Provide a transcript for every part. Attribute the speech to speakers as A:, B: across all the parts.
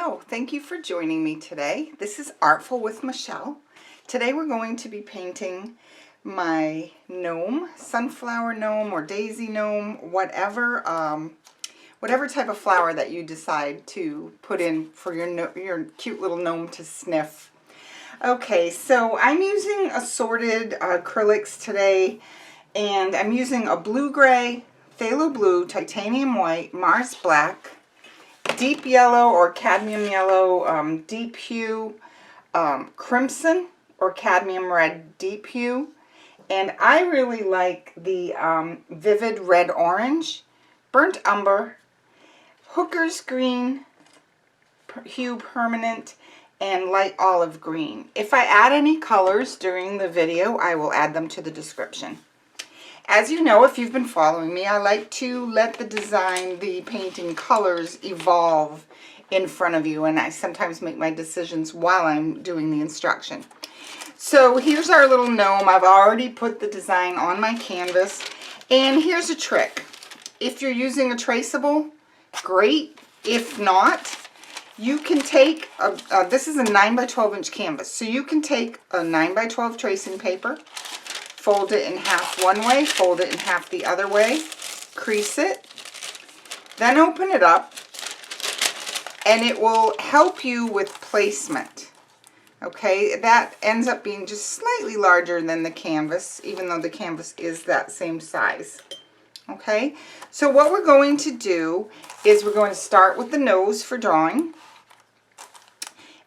A: Hello, thank you for joining me today. This is Artful with Michelle. Today we're going to be painting my gnome, sunflower gnome or daisy gnome, whatever type of flower that you decide to put in for your cute little gnome to sniff. Okay, so I'm using assorted acrylics today, and I'm using a blue-gray, phthalo blue, titanium white, Mars black, deep yellow or cadmium yellow, deep hue, crimson or cadmium red deep hue, and I really like the vivid red orange, burnt umber, hooker's green hue permanent, and light olive green. If I add any colors during the video, I will add them to the description. As you know, if you've been following me, I like to let the design, the painting colors evolve in front of you, and I sometimes make my decisions while I'm doing the instruction. So here's our little gnome. I've already put the design on my canvas, and here's a trick. If you're using a traceable, great. If not, you can take, this is a 9 by 12 inch canvas, so you can take a 9 by 12 tracing paper, fold it in half one way, fold it in half the other way, crease it, then open it up, and it will help you with placement. Okay, that ends up being just slightly larger than the canvas, even though the canvas is that same size. Okay, so what we're going to do is we're going to start with the nose for drawing,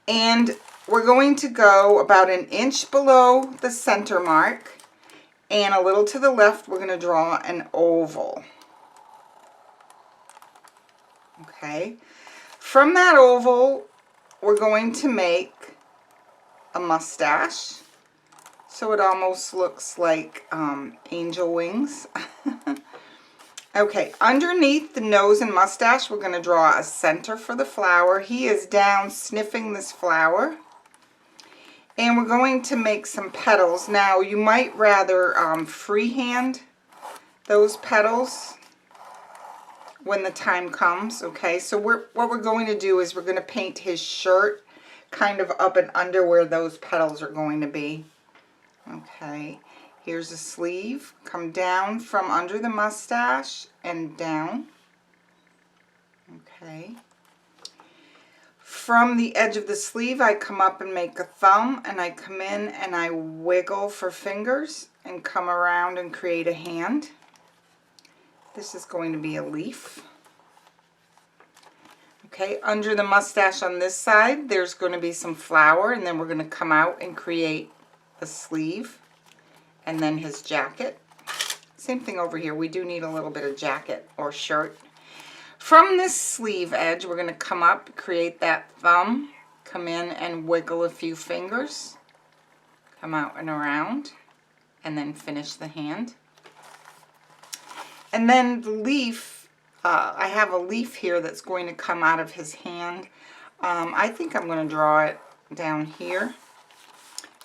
A: and we're going to go about an inch below the center mark, and a little to the left, we're going to draw an oval. Okay. From that oval, we're going to make a mustache. So it almost looks like angel wings. Okay, underneath the nose and mustache, we're going to draw a center for the flower. He is down sniffing this flower. And we're going to make some petals. Now, you might rather freehand those petals when the time comes, okay? So what we're going to do is we're going to paint his shirt kind of up and under where those petals are going to be. Okay, here's a sleeve. Come down from under the mustache and down. Okay. From the edge of the sleeve, I come up and make a thumb, and I come in and I wiggle for fingers and come around and create a hand. This is going to be a leaf. Okay, under the mustache on this side, there's going to be some flower, and then we're going to come out and create a sleeve, and then his jacket. Same thing over here. We do need a little bit of jacket or shirt. From this sleeve edge, we're going to come up, create that thumb, come in and wiggle a few fingers, come out and around, and then finish the hand. And then the leaf, I have a leaf here that's going to come out of his hand. I think I'm going to draw it down here.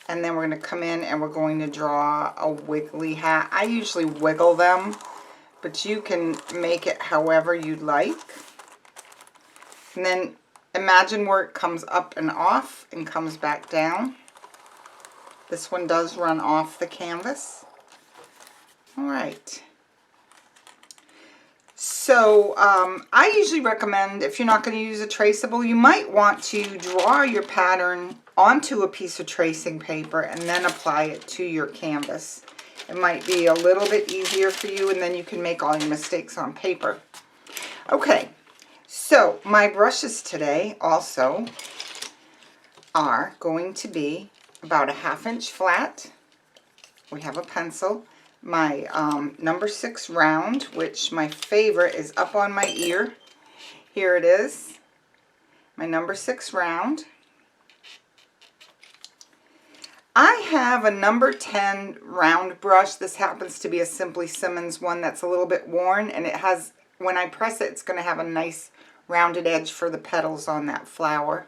A: And then we're going to come in and we're going to draw a wiggly hat. I usually wiggle them, but you can make it however you'd like. And then imagine where it comes up and off and comes back down. This one does run off the canvas. All right. So I usually recommend, if you're not going to use a traceable, you might want to draw your pattern onto a piece of tracing paper and then apply it to your canvas. It might be a little bit easier for you, and then you can make all your mistakes on paper. Okay, so my brushes today also are going to be about a ½ inch flat. We have a pencil. My number 6 round, which my favorite is up on my ear. Here it is, my number 6 round. I have a number 10 round brush. This happens to be a Simply Simmons one that's a little bit worn, and it has, when I press it, it's going to have a nice rounded edge for the petals on that flower.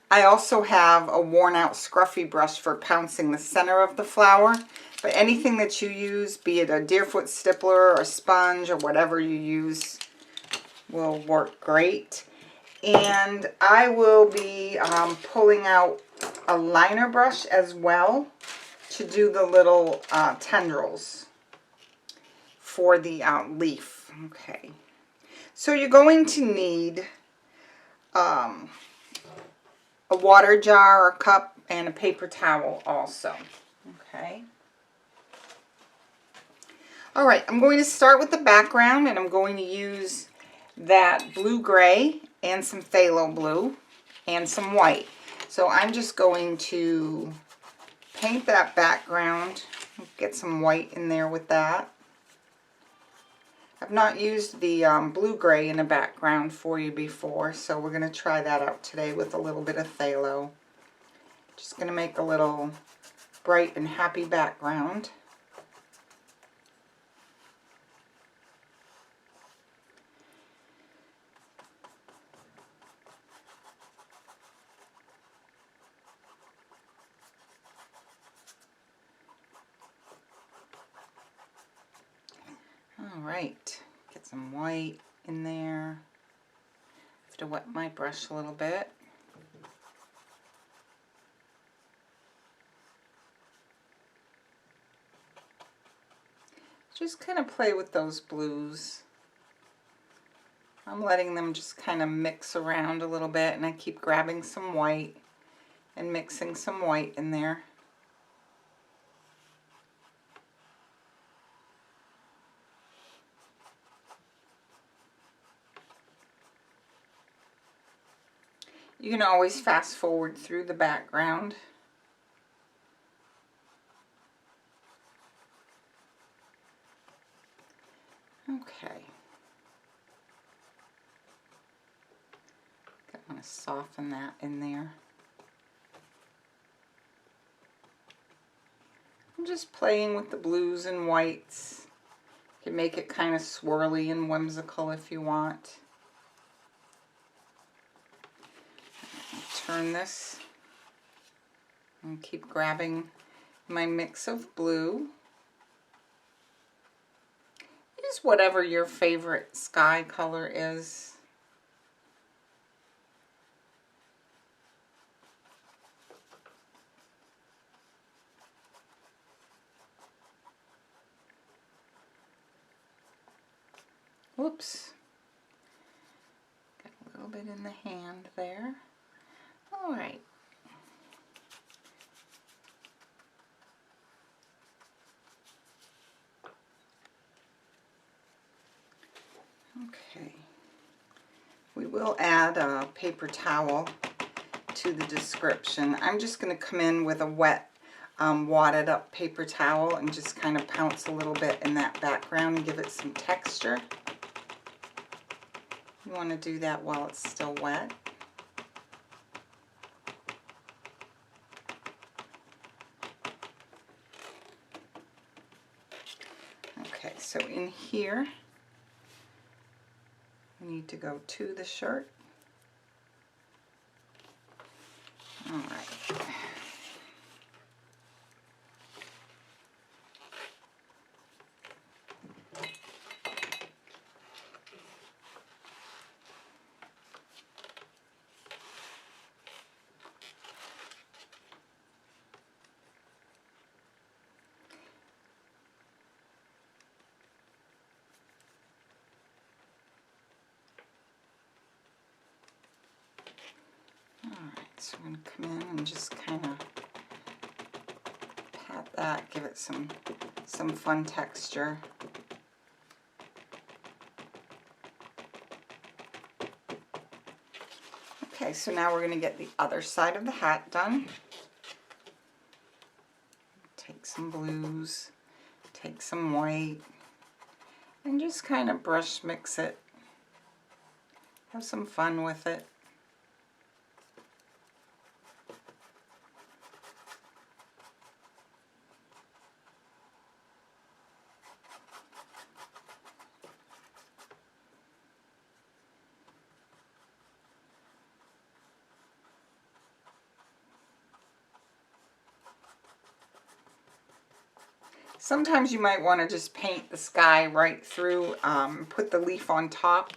A: I also have a worn out scruffy brush for pouncing the center of the flower, but anything that you use, be it a deerfoot stippler or a sponge or whatever you use, will work great. And I will be pulling out a liner brush as well to do the little tendrils for the leaf. Okay, so you're going to need a water jar or cup and a paper towel also. Okay. All right, I'm going to start with the background, and I'm going to use that blue-gray and some phthalo blue and some white. So I'm just going to paint that background, get some white in there with that. I've not used the blue-gray in the background for you before, so we're going to try that out today with a little bit of phthalo. Just going to make a little bright and happy background. All right, get some white in there. I have to wet my brush a little bit. Just kind of play with those blues. I'm letting them just kind of mix around a little bit, and I keep grabbing some white and mixing some white in there. You can always fast forward through the background. Okay. I want to soften that in there. I'm just playing with the blues and whites. You can make it kind of swirly and whimsical if you want. Turn this and keep grabbing my mix of blue. Use whatever your favorite sky color is. Whoops. Got a little bit in the hand there. All right. Okay. We will add a paper towel to the description. I'm just going to come in with a wet, wadded up paper towel and just kind of pounce a little bit in that background and give it some texture. You want to do that while it's still wet. Okay, so in here, we need to go to the shirt. All right. So I'm going to come in and just kind of pat that, give it some fun texture. Okay, so now we're going to get the other side of the hat done. Take some blues, take some white, and just kind of brush mix it. Have some fun with it. Sometimes you might want to just paint the sky right through, put the leaf on top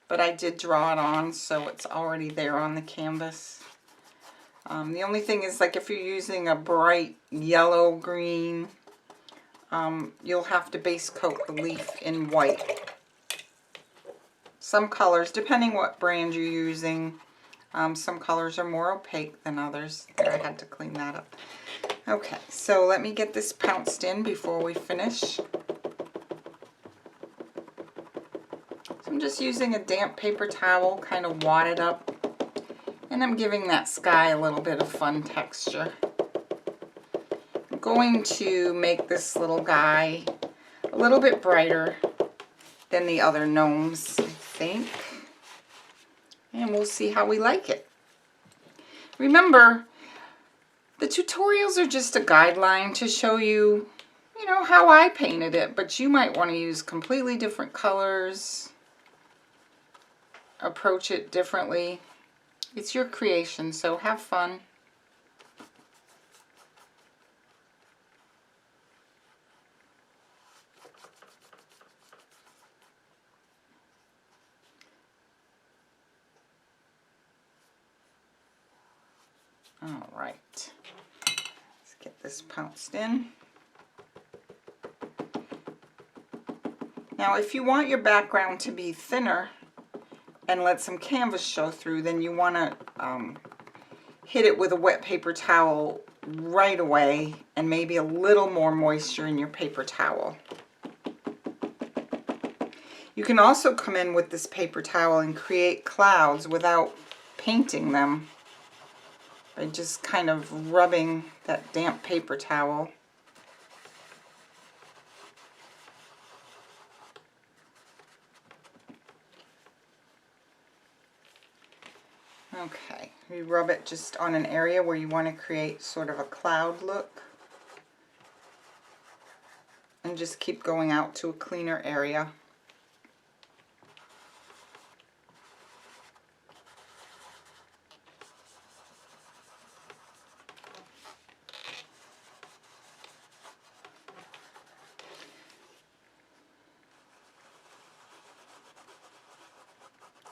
A: but I did draw it on, so it's already there on the canvas. The only thing is, like, if you're using a bright yellow green, you'll have to base coat the leaf in white. Some colors, depending what brand you're using, some colors are more opaque than others. There, I had to clean that up. Okay, so let me get this pounced in before we finish. So I'm just using a damp paper towel, kind of wad it up, and I'm giving that sky a little bit of fun texture. I'm going to make this little guy a little bit brighter than the other gnomes, I think. And we'll see how we like it. Remember, the tutorials are just a guideline to show you, you know, how I painted it, but you might want to use completely different colors, approach it differently. It's your creation, so have fun. All right, let's get this pounced in. Now, if you want your background to be thinner and let some canvas show through, then you want to hit it with a wet paper towel right away, and maybe a little more moisture in your paper towel. You can also come in with this paper towel and create clouds without painting them by just kind of rubbing that damp paper towel. Okay, you rub it just on an area where you want to create sort of a cloud look. And just keep going out to a cleaner area.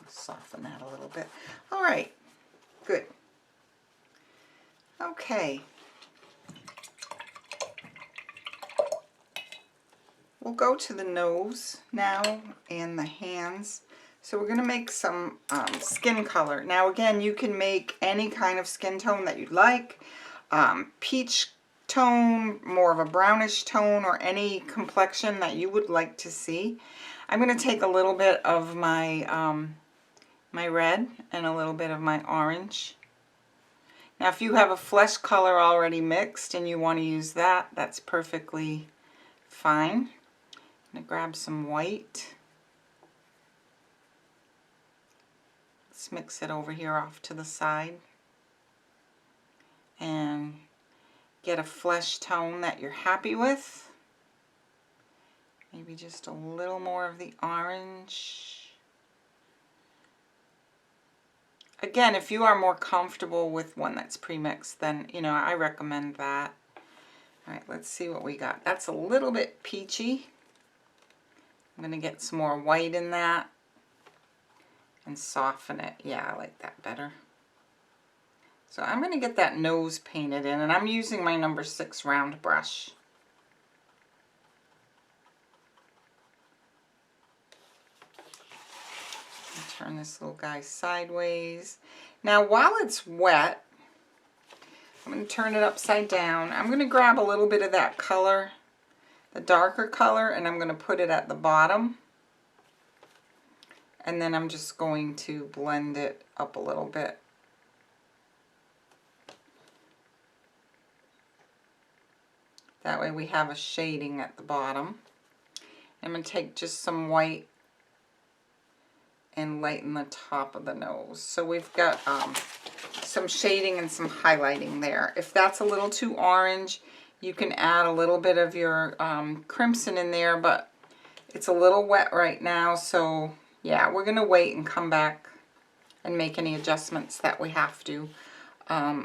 A: Soften that a little bit. All right, good. Okay. We'll go to the nose now and the hands. So we're going to make some skin color. Now again, you can make any kind of skin tone that you'd like. Peach tone, more of a brownish tone, or any complexion that you would like to see. I'm going to take a little bit of my my red and a little bit of my orange. Now if you have a flesh color already mixed and you want to use that, that's perfectly fine. I'm going to grab some white. Let's mix it over here off to the side. And get a flesh tone that you're happy with. Maybe just a little more of the orange. Again, if you are more comfortable with one that's pre-mixed, then, you know, I recommend that. All right, let's see what we got. That's a little bit peachy. I'm going to get some more white in that and soften it. Yeah, I like that better. So I'm going to get that nose painted in, and I'm using my number 6 round brush. Turn this little guy sideways. Now while it's wet, I'm going to turn it upside down. I'm going to grab a little bit of that color, the darker color, and I'm going to put it at the bottom. And then I'm just going to blend it up a little bit. That way we have a shading at the bottom. I'm going to take just some white and lighten the top of the nose. So we've got some shading and some highlighting there. If that's a little too orange, you can add a little bit of your crimson in there, but it's a little wet right now, so yeah, we're going to wait and come back and make any adjustments that we have to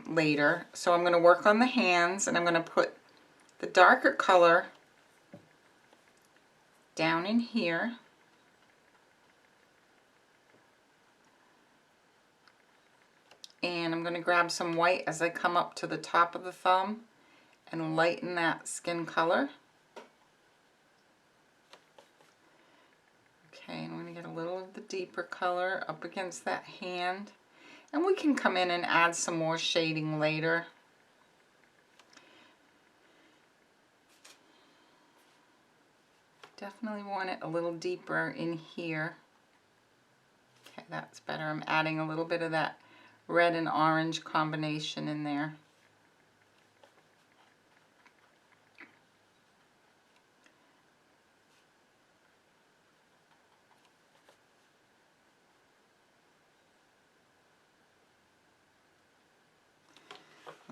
A: later. So I'm going to work on the hands, and I'm going to put the darker color down in here. And I'm going to grab some white as I come up to the top of the thumb and lighten that skin color. Okay, I'm going to get a little of the deeper color up against that hand. And we can come in and add some more shading later. Definitely want it a little deeper in here. Okay, that's better. I'm adding a little bit of that red and orange combination in there.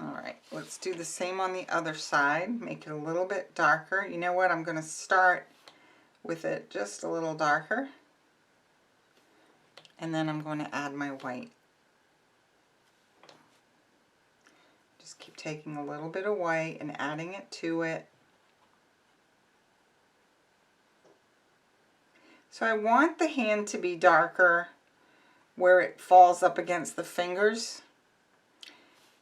A: Alright, let's do the same on the other side. Make it a little bit darker. You know what? I'm going to start with it just a little darker. And then I'm going to add my white. Just keep taking a little bit of white and adding it to it. So I want the hand to be darker where it falls up against the fingers.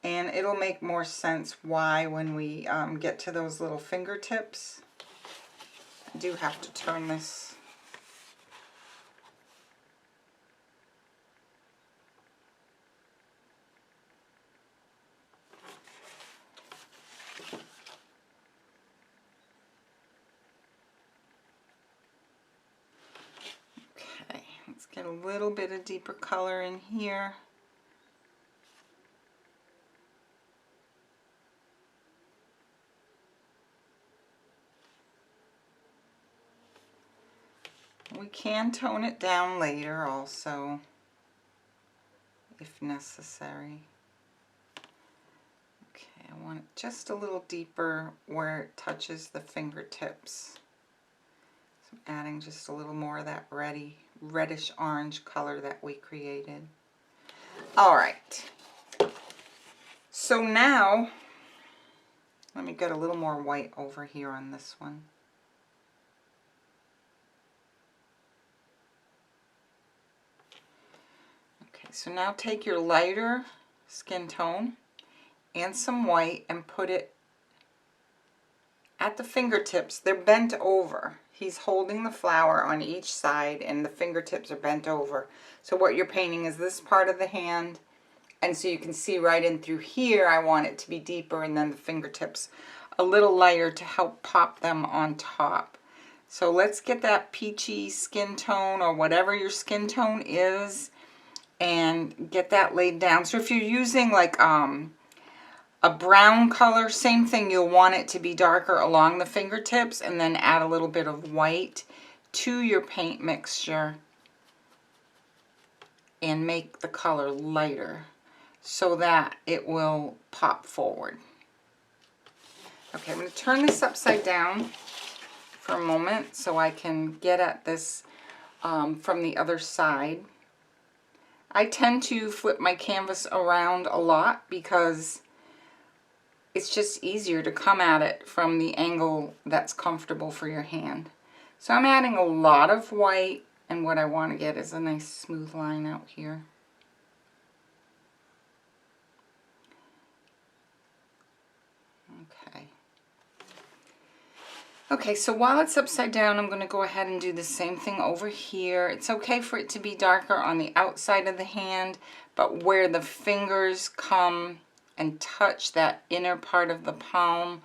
A: And it'll make more sense why when we get to those little fingertips. I do have to turn this. Okay, let's get a little bit of deeper color in here. We can tone it down later also, if necessary. Okay, I want it just a little deeper where it touches the fingertips. So I'm adding just a little more of that reddish orange color that we created. Alright, so now let me get a little more white over here on this one. So now take your lighter skin tone and some white and put it at the fingertips. They're bent over. He's holding the flower on each side and the fingertips are bent over. So what you're painting is this part of the hand, and so you can see right in through here. I want it to be deeper, and then the fingertips a little lighter to help pop them on top. So let's get that peachy skin tone, or whatever your skin tone is, and get that laid down. So if you're using like a brown color, same thing, you'll want it to be darker along the fingertips, and then add a little bit of white to your paint mixture and make the color lighter so that it will pop forward. Okay, I'm going to turn this upside down for a moment so I can get at this from the other side. I tend to flip my canvas around a lot because it's just easier to come at it from the angle that's comfortable for your hand. So I'm adding a lot of white, and what I want to get is a nice smooth line out here. Okay, so while it's upside down, I'm going to go ahead and do the same thing over here. It's okay for it to be darker on the outside of the hand, but where the fingers come and touch that inner part of the palm,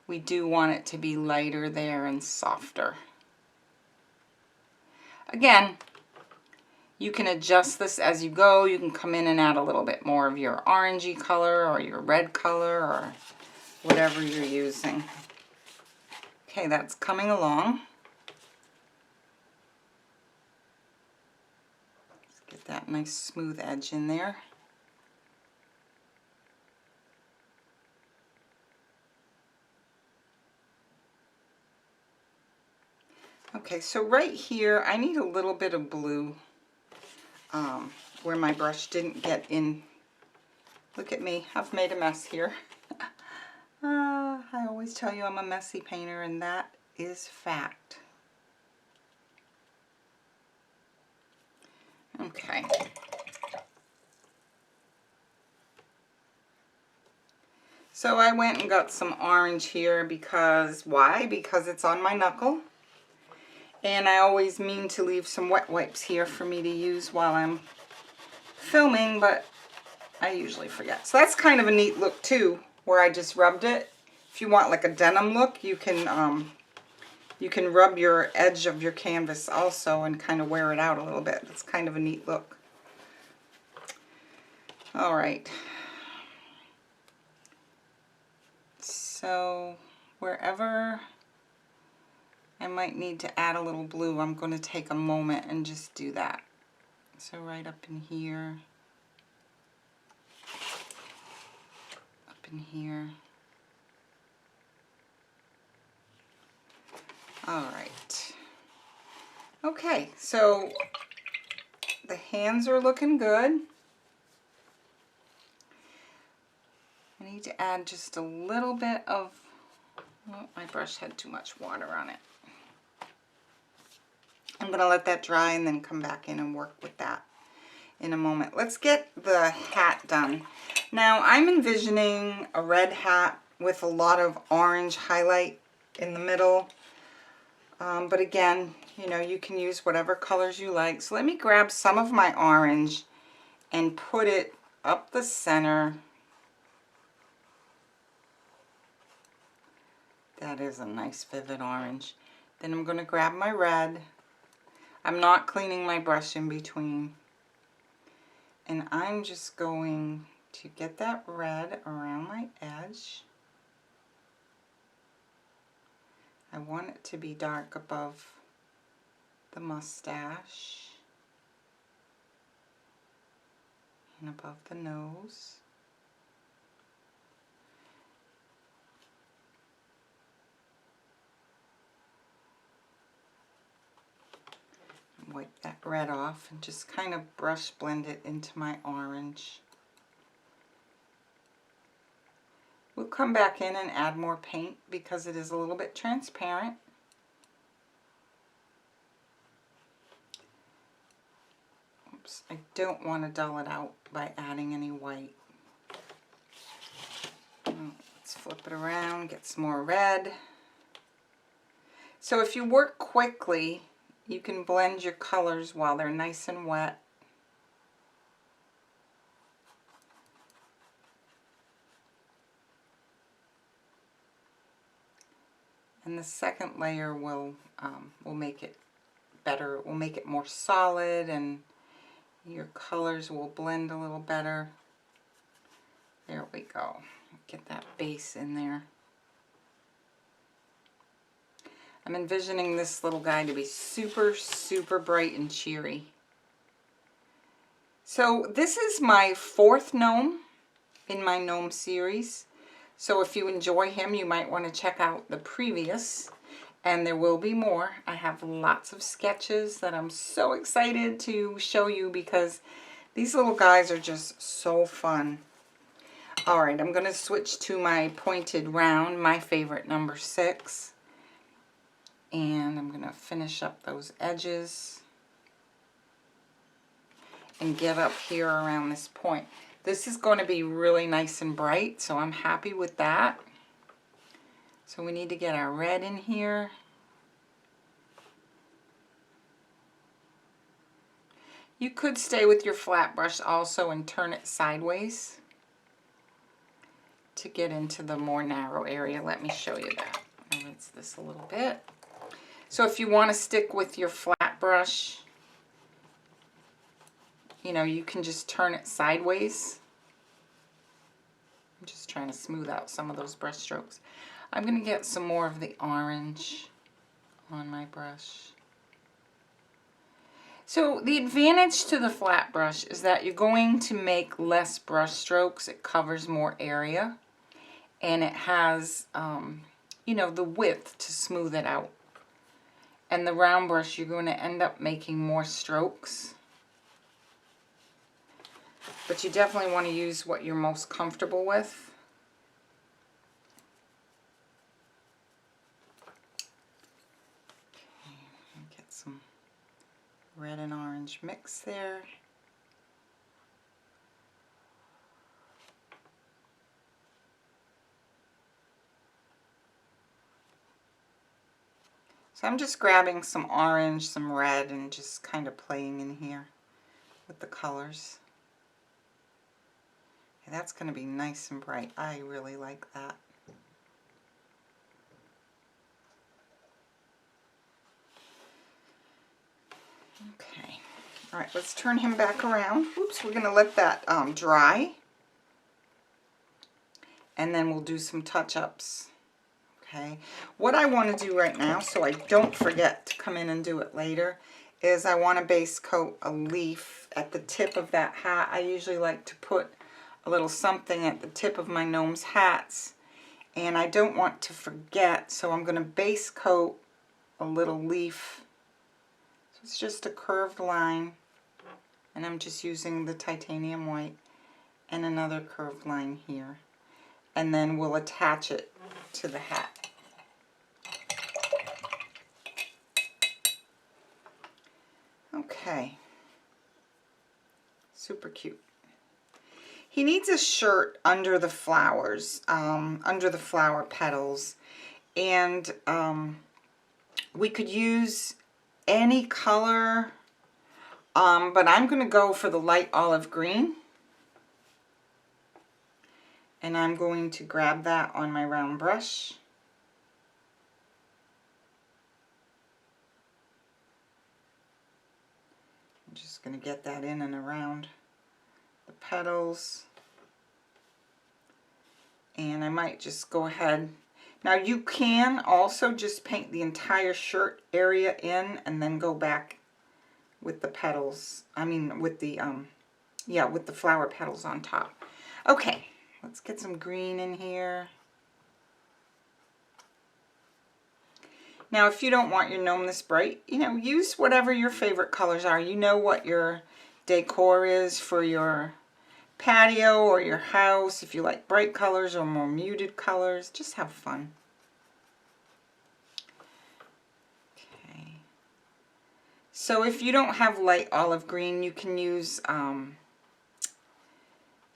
A: we do want it to be lighter there and softer. Again, you can adjust this as you go. You can come in and add a little bit more of your orangey color or your red color or whatever you're using. Okay, that's coming along. Let's get that nice smooth edge in there. Okay, so right here, I need a little bit of blue where my brush didn't get in. Look at me, I've made a mess here. I always tell you I'm a messy painter, and that is fact. Okay. So I went and got some orange here because, why? Because it's on my knuckle. And I always mean to leave some wet wipes here for me to use while I'm filming, but I usually forget. So that's kind of a neat look too, where I just rubbed it. If you want like a denim look, you can rub your edge of your canvas also and kind of wear it out a little bit. That's kind of a neat look. All right. So wherever I might need to add a little blue, I'm going to take a moment and just do that. So right up in here, up in here. All right. Okay, so the hands are looking good. I need to add just a little bit of, oh, my brush had too much water on it. I'm going to let that dry and then come back in and work with that in a moment. Let's get the hat done. Now I'm envisioning a red hat with a lot of orange highlight in the middle. But again, you know, you can use whatever colors you like. So let me grab some of my orange and put it up the center. That is a nice vivid orange. Then I'm going to grab my red. I'm not cleaning my brush in between. And I'm just going to get that red around my edge. I want it to be dark above the mustache and above the nose. Wipe that red off and just kind of brush blend it into my orange. We'll come back in and add more paint because it is a little bit transparent. Oops, I don't want to dull it out by adding any white. Let's flip it around, get some more red. So if you work quickly, you can blend your colors while they're nice and wet. And the second layer will make it better. It will make it more solid and your colors will blend a little better. There we go. Get that base in there. I'm envisioning this little guy to be super, super bright and cheery. So this is my 4th gnome in my gnome series. So if you enjoy him, you might want to check out the previous, and there will be more. I have lots of sketches that I'm so excited to show you because these little guys are just so fun. All right, I'm going to switch to my pointed round, my favorite, number 6. And I'm going to finish up those edges and get up here around this point. This is going to be really nice and bright, so I'm happy with that. So we need to get our red in here. You could stay with your flat brush also and turn it sideways to get into the more narrow area. Let me show you that. I'll rinse this a little bit. So if you want to stick with your flat brush, you know, you can just turn it sideways. I'm just trying to smooth out some of those brush strokes. I'm going to get some more of the orange on my brush. So the advantage to the flat brush is that you're going to make less brush strokes. It covers more area. And it has, you know, the width to smooth it out. And the round brush, you're going to end up making more strokes. But you definitely want to use what you're most comfortable with. Okay, get some red and orange mix there. So I'm just grabbing some orange, some red, and just kind of playing in here with the colors. And that's going to be nice and bright. I really like that. Okay. All right, let's turn him back around. Oops, we're going to let that dry. And then we'll do some touch-ups. Okay. What I want to do right now, so I don't forget to come in and do it later, is I want to base coat a leaf at the tip of that hat. I usually like to put a little something at the tip of my gnome's hats. And I don't want to forget, so I'm going to base coat a little leaf. So it's just a curved line. And I'm just using the titanium white and another curved line here. And then we'll attach it to the hat. Okay. Super cute. He needs a shirt under the flowers, under the flower petals. And we could use any color, but I'm going to go for the light olive green. And I'm going to grab that on my round brush. I'm just going to get that in and around the petals. And I might just go ahead. Now you can also just paint the entire shirt area in and then go back with the petals. I mean with the, yeah, with the flower petals on top. Okay. Let's get some green in here. Now, if you don't want your gnome this bright, you know, use whatever your favorite colors are. You know what your decor is for your patio or your house. If you like bright colors or more muted colors, just have fun. Okay. So if you don't have light olive green, you can use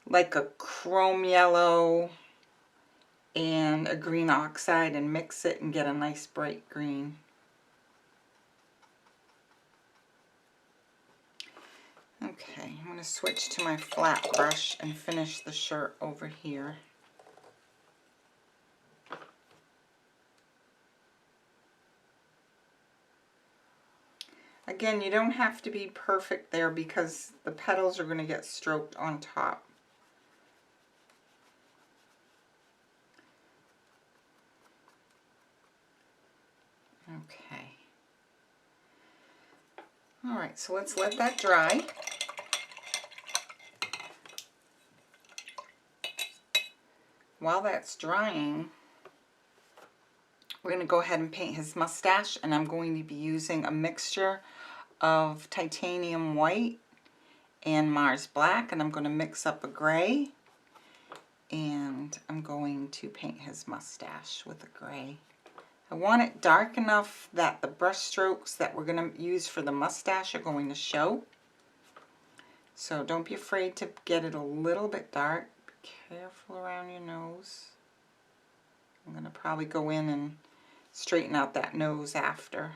A: like a chrome yellow and a green oxide and mix it and get a nice bright green. Okay, I'm going to switch to my flat brush and finish the shirt over here. Again, you don't have to be perfect there because the petals are going to get stroked on top. Okay. All right, so let's let that dry. While that's drying, we're going to go ahead and paint his mustache, and I'm going to be using a mixture of titanium white and Mars black, and I'm going to mix up a gray, and I'm going to paint his mustache with a gray. I want it dark enough that the brush strokes that we're going to use for the mustache are going to show. So don't be afraid to get it a little bit dark. Be careful around your nose. I'm going to probably go in and straighten out that nose after.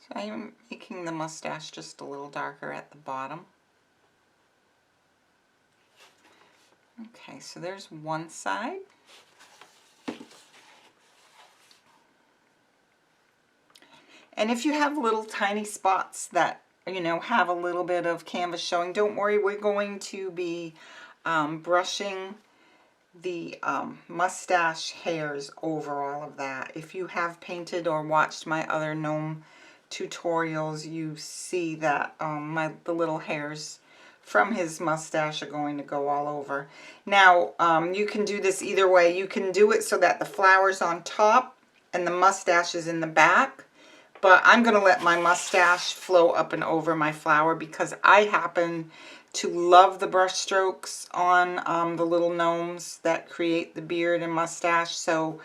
A: So I'm making the mustache just a little darker at the bottom. Okay, so there's one side. And if you have little tiny spots that, you know, have a little bit of canvas showing, don't worry, we're going to be brushing the mustache hairs over all of that. If you have painted or watched my other gnome tutorials, you see that the little hairs from his mustache are going to go all over. Now, you can do this either way. You can do it so that the flower's on top and the mustache is in the back, but I'm going to let my mustache flow up and over my flower because I happen to love the brush strokes on the little gnomes that create the beard and mustache. So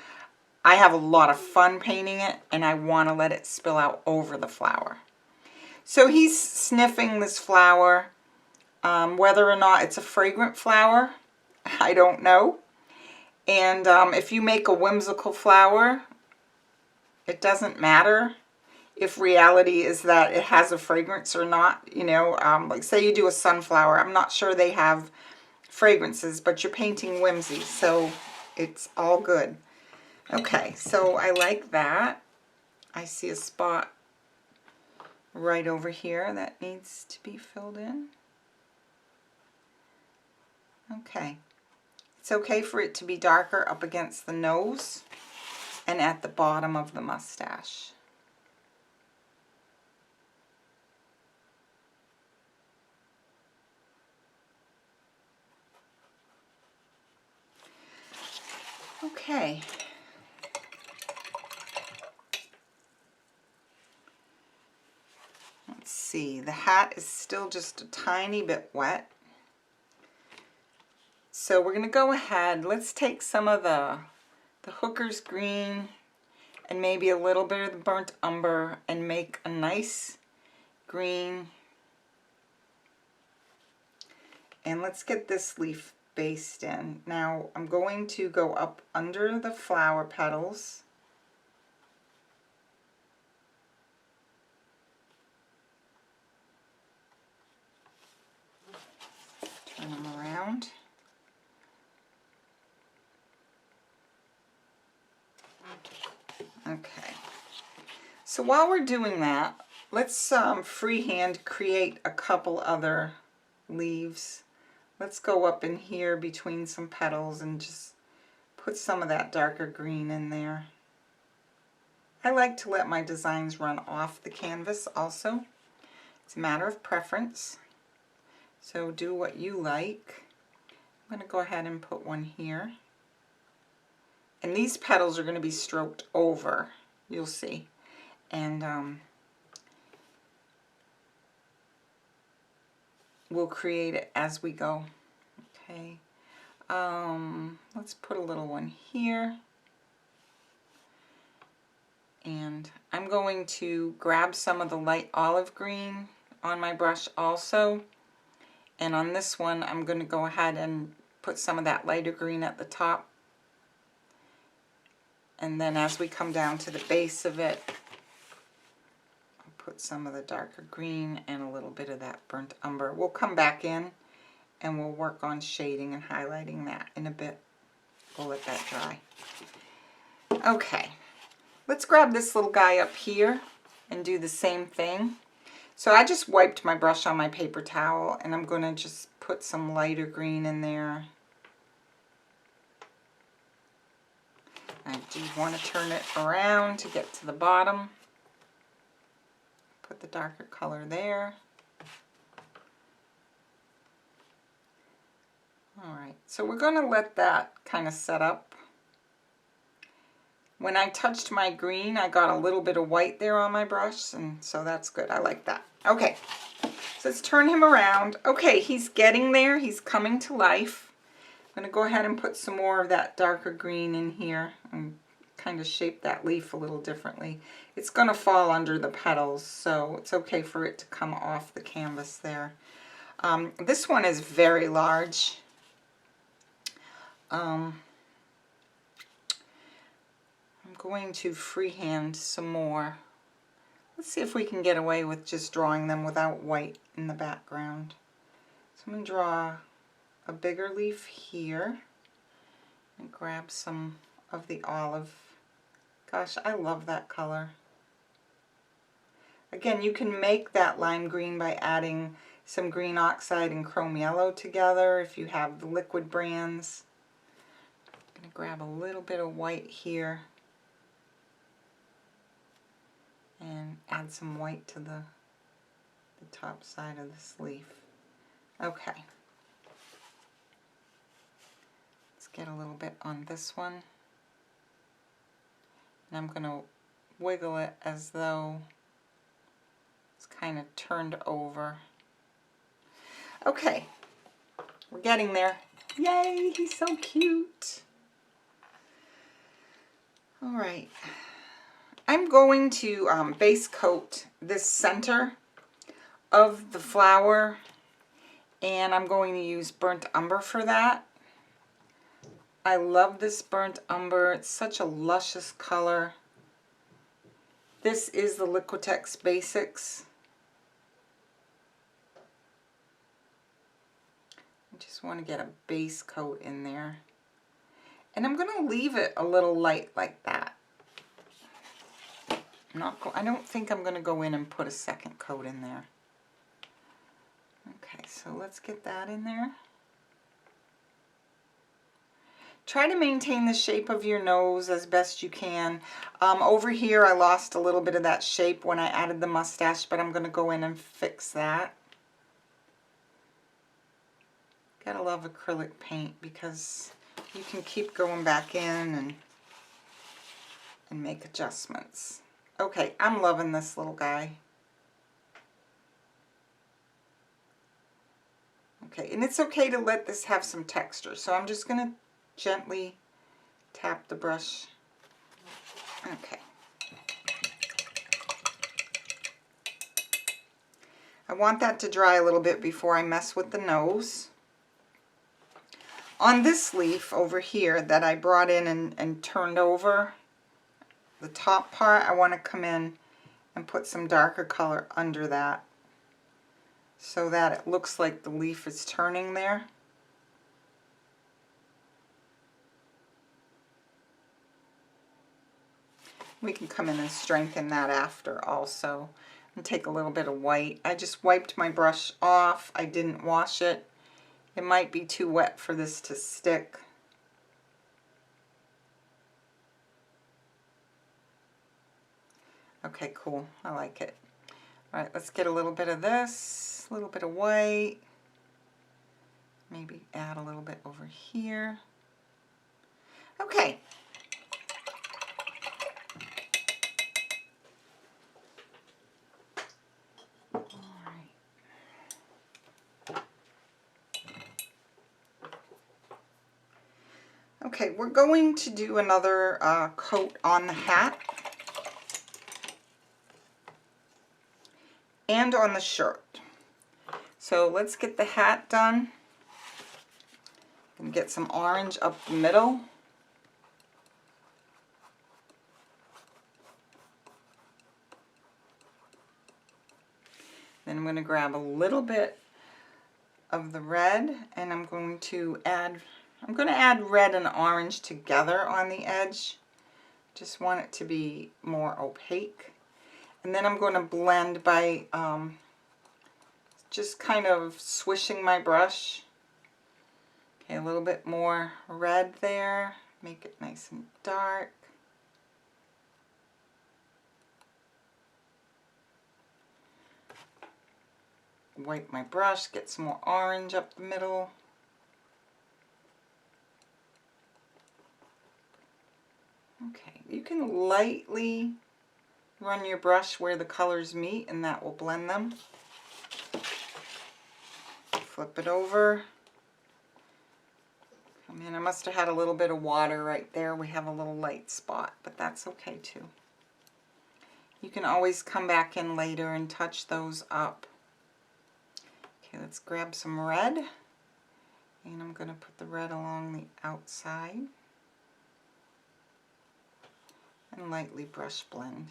A: I have a lot of fun painting it, and I want to let it spill out over the flower. So he's sniffing this flower. Whether or not it's a fragrant flower, I don't know. And if you make a whimsical flower, it doesn't matter if reality is that it has a fragrance or not. You know, like say you do a sunflower. I'm not sure they have fragrances, but you're painting whimsy, so it's all good. Okay, so I like that. I see a spot right over here that needs to be filled in. Okay. It's okay for it to be darker up against the nose and at the bottom of the mustache. Okay. Let's see, the hat is still just a tiny bit wet. So we're going to go ahead, let's take some of the hooker's green and maybe a little bit of the burnt umber and make a nice green. And let's get this leaf based in. Now I'm going to go up under the flower petals. Turn them around. Okay. So while we're doing that, let's freehand create a couple other leaves. Let's go up in here between some petals and just put some of that darker green in there. I like to let my designs run off the canvas also. It's a matter of preference. So do what you like. I'm going to go ahead and put one here. And these petals are going to be stroked over, you'll see. And we'll create it as we go. Okay. Let's put a little one here. And I'm going to grab some of the light olive green on my brush also. And on this one, I'm going to go ahead and put some of that lighter green at the top. And then as we come down to the base of it, I'll put some of the darker green and a little bit of that burnt umber. We'll come back in and we'll work on shading and highlighting that in a bit. We'll let that dry. Okay, let's grab this little guy up here and do the same thing. So I just wiped my brush on my paper towel and I'm going to just put some lighter green in there. I do want to turn it around to get to the bottom. Put the darker color there. Alright, so we're going to let that kind of set up. When I touched my green, I got a little bit of white there on my brush, and so that's good. I like that. Okay, so let's turn him around. Okay, he's getting there. He's coming to life. I'm going to go ahead and put some more of that darker green in here and kind of shape that leaf a little differently. It's going to fall under the petals, so it's okay for it to come off the canvas there. This one is very large. I'm going to freehand some more. Let's see if we can get away with just drawing them without white in the background. So I'm going to draw a bigger leaf here and grab some of the olive. Gosh, I love that color. Again, you can make that lime green by adding some green oxide and chrome yellow together if you have the liquid brands. I'm going to grab a little bit of white here and add some white to the top side of this leaf. Okay. Let's get a little bit on this one. And I'm going to wiggle it as though it's kind of turned over. Okay. We're getting there. Yay, he's so cute. All right. I'm going to base coat this center of the flower, and I'm going to use burnt umber for that. I love this burnt umber. It's such a luscious color. This is the Liquitex Basics. I just want to get a base coat in there. And I'm going to leave it a little light like that. I don't think I'm going to go in and put a second coat in there. Okay, so let's get that in there. Try to maintain the shape of your nose as best you can. Over here I lost a little bit of that shape when I added the mustache, but I'm going to go in and fix that. Gotta love acrylic paint because you can keep going back in and make adjustments. Okay, I'm loving this little guy. Okay, and it's okay to let this have some texture, so I'm just going to gently tap the brush. Okay. I want that to dry a little bit before I mess with the nose. On this leaf over here that I brought in and turned over, the top part, I want to come in and put some darker color under that so that it looks like the leaf is turning there. We can come in and strengthen that after also. And take a little bit of white. I just wiped my brush off. I didn't wash it. It might be too wet for this to stick. Okay, cool. I like it. All right, let's get a little bit of this, a little bit of white. Maybe add a little bit over here. Okay. Okay, we're going to do another coat on the hat and on the shirt. So let's get the hat done and get some orange up the middle. Then I'm going to grab a little bit of the red and I'm going to add red and orange together on the edge. Just want it to be more opaque. And then I'm going to blend by just kind of swishing my brush. Okay, a little bit more red there. Make it nice and dark. Wipe my brush, get some more orange up the middle. Okay, you can lightly run your brush where the colors meet and that will blend them. Flip it over. Come in. I must have had a little bit of water right there. We have a little light spot, but that's okay too. You can always come back in later and touch those up. Okay, let's grab some red. And I'm going to put the red along the outside. And lightly brush blend.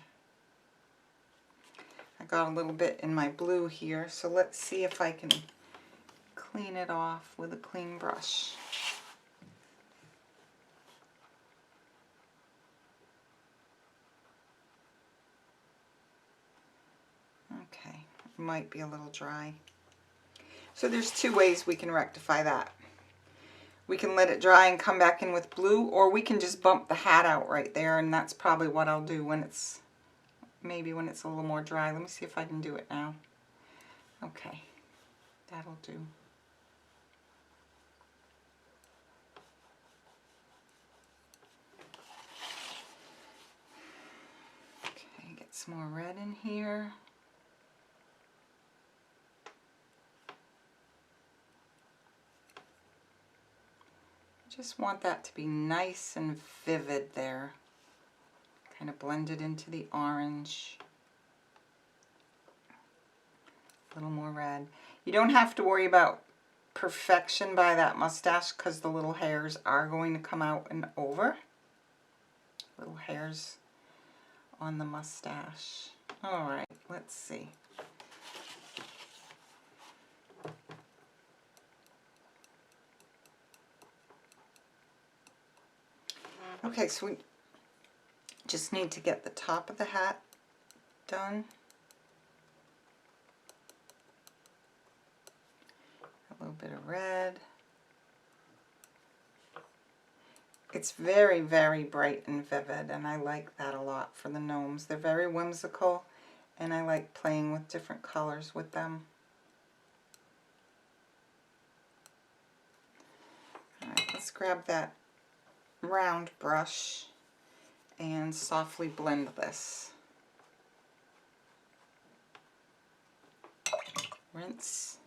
A: I got a little bit in my blue here, so let's see if I can clean it off with a clean brush. Okay, it might be a little dry. So there's two ways we can rectify that. We can let it dry and come back in with blue, or we can just bump the hat out right there, and that's probably what I'll do when it's, maybe when it's a little more dry. Let me see if I can do it now. Okay, that'll do. Okay, get some more red in here. Just want that to be nice and vivid there. kind of blend it into the orange. A little more red. You don't have to worry about perfection by that mustache because the little hairs are going to come out and over. Little hairs on the mustache. All right, let's see. Okay, so we just need to get the top of the hat done. A little bit of red. It's very, very bright and vivid, and I like that a lot for the gnomes. They're very whimsical, and I like playing with different colors with them. All right, let's grab that round brush and softly blend this. Rinse.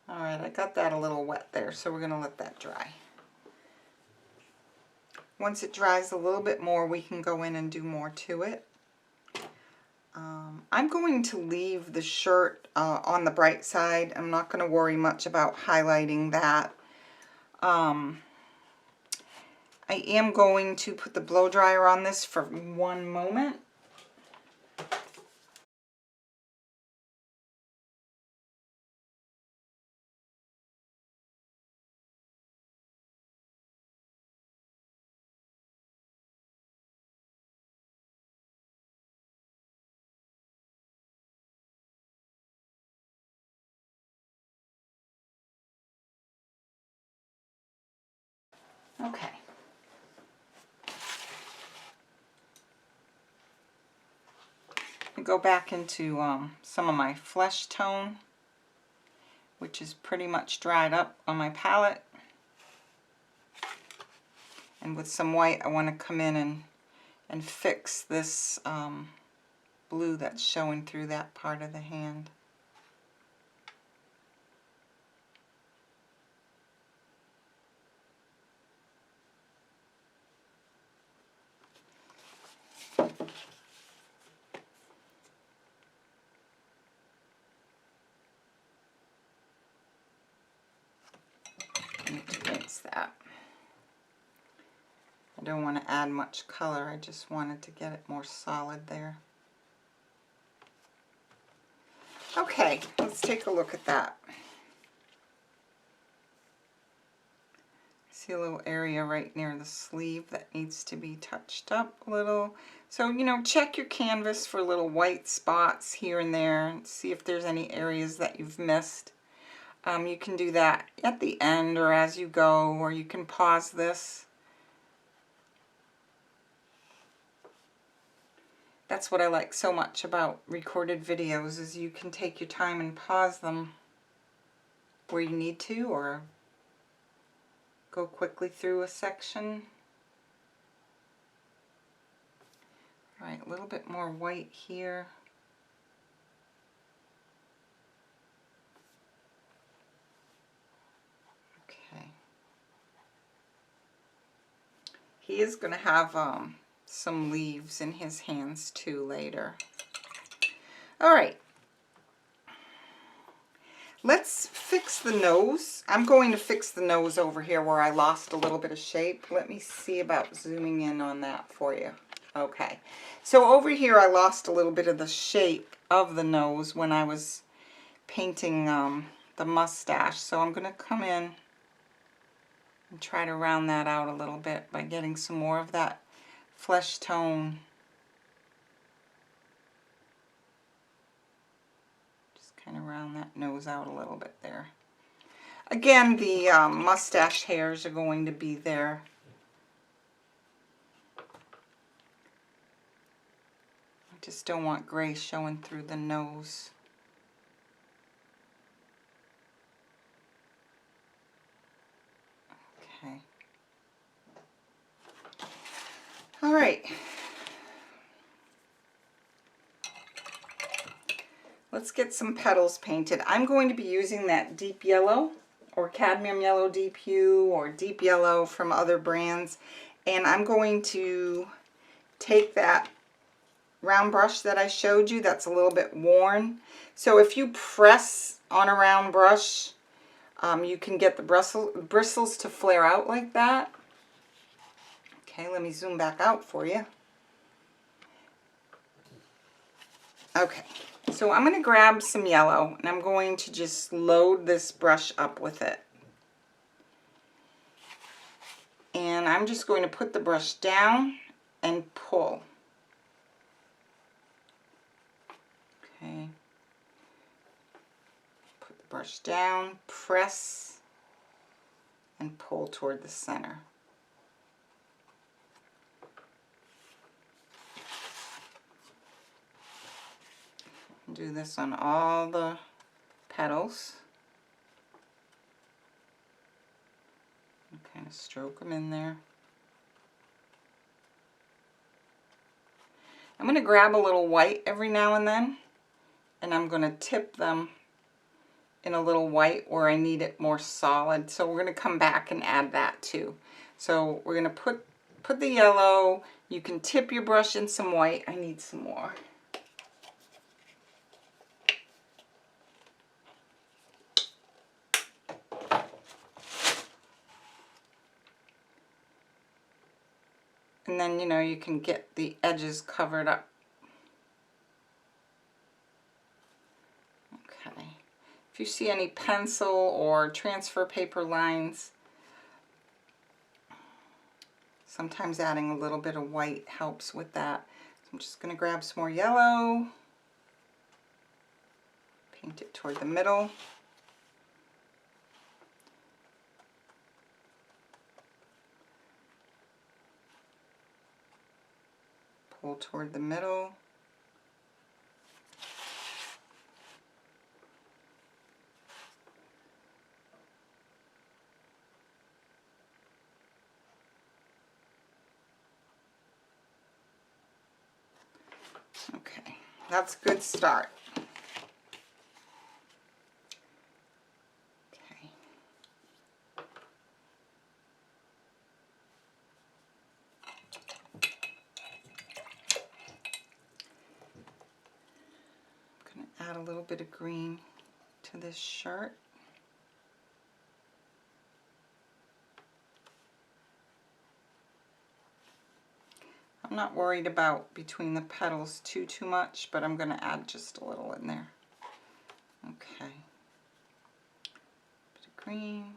A: All right, I got that a little wet there, so we're going to let that dry. Once it dries a little bit more, we can go in and do more to it. I'm going to leave the shirt on the bright side. I'm not going to worry much about highlighting that. I am going to put the blow dryer on this for one moment. Okay. I go back into some of my flesh tone, which is pretty much dried up on my palette. And with some white, I want to come in and fix this blue that's showing through that part of the hand. I need to rinse that. I don't want to add much color, I just wanted to get it more solid there. Okay, let's take a look at that. See a little area right near the sleeve that needs to be touched up a little. So, you know, check your canvas for little white spots here and there and see if there's any areas that you've missed. You can do that at the end or as you go, or you can pause this. That's what I like so much about recorded videos, is you can take your time and pause them where you need to, or go quickly through a section. All right, a little bit more white here. Okay. He is going to have some leaves in his hands too later. All right. Let's fix the nose. I'm going to fix the nose over here where I lost a little bit of shape. Let me see about zooming in on that for you. Okay. So over here I lost a little bit of the shape of the nose when I was painting the mustache. So I'm going to come in and try to round that out a little bit by getting some more of that flesh tone. Kind of round that nose out a little bit there. Again, the mustache hairs are going to be there. I just don't want gray showing through the nose. Okay. All right. let's get some petals painted. I'm going to be using that deep yellow or cadmium yellow deep hue or deep yellow from other brands. And I'm going to take that round brush that I showed you that's a little bit worn. So if you press on a round brush, you can get the bristles to flare out like that. Okay, let me zoom back out for you. Okay, so I'm going to grab some yellow and I'm going to just load this brush up with it. And I'm just going to put the brush down and pull. Okay. Put the brush down, press, and pull toward the center. Do this on all the petals. And kind of stroke them in there. I'm going to grab a little white every now and then, and I'm going to tip them in a little white where I need it more solid. So we're going to come back and add that too. So we're going to put the yellow. You can tip your brush in some white. I need some more. And then, you know, you can get the edges covered up. Okay. If you see any pencil or transfer paper lines, sometimes adding a little bit of white helps with that. So I'm just going to grab some more yellow, paint it toward the middle. Pull toward the middle. Okay, that's a good start. Okay. I'm going to add a little bit of green to this shirt. I'm not worried about between the petals too much, but I'm going to add just a little in there. Okay. Bit of green.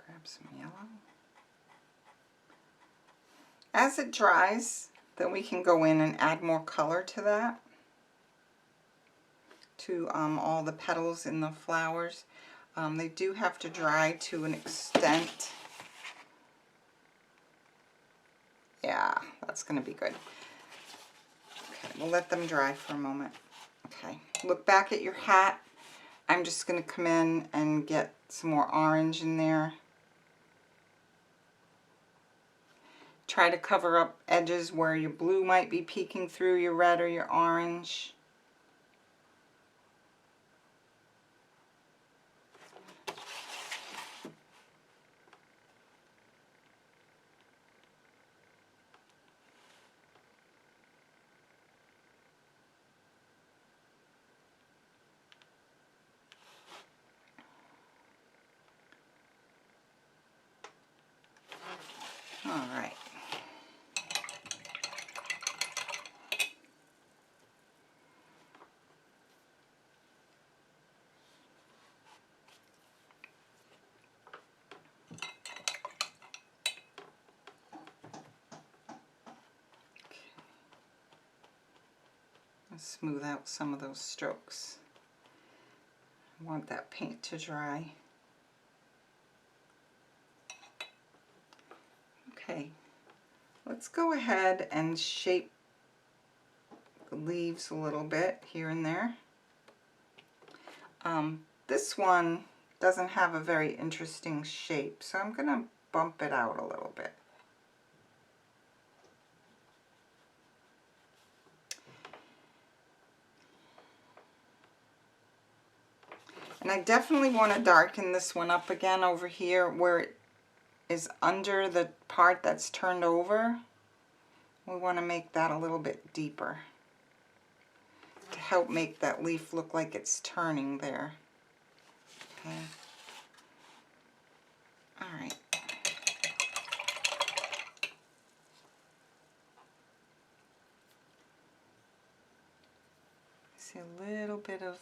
A: Grab some yellow. As it dries, then we can go in and add more color to that, to all the petals in the flowers. They do have to dry to an extent. Yeah, that's going to be good. Okay, we'll let them dry for a moment. Okay, look back at your hat. I'm just going to come in and get some more orange in there. Try to cover up edges where your blue might be peeking through your red or your orange. All right. Smooth out some of those strokes. I want that paint to dry. Okay, let's go ahead and shape the leaves a little bit here and there. This one doesn't have a very interesting shape, so I'm going to bump it out a little bit. And I definitely want to darken this one up again over here where it is under the part that's turned over. We want to make that a little bit deeper to help make that leaf look like it's turning there. Okay. All right. See a little bit of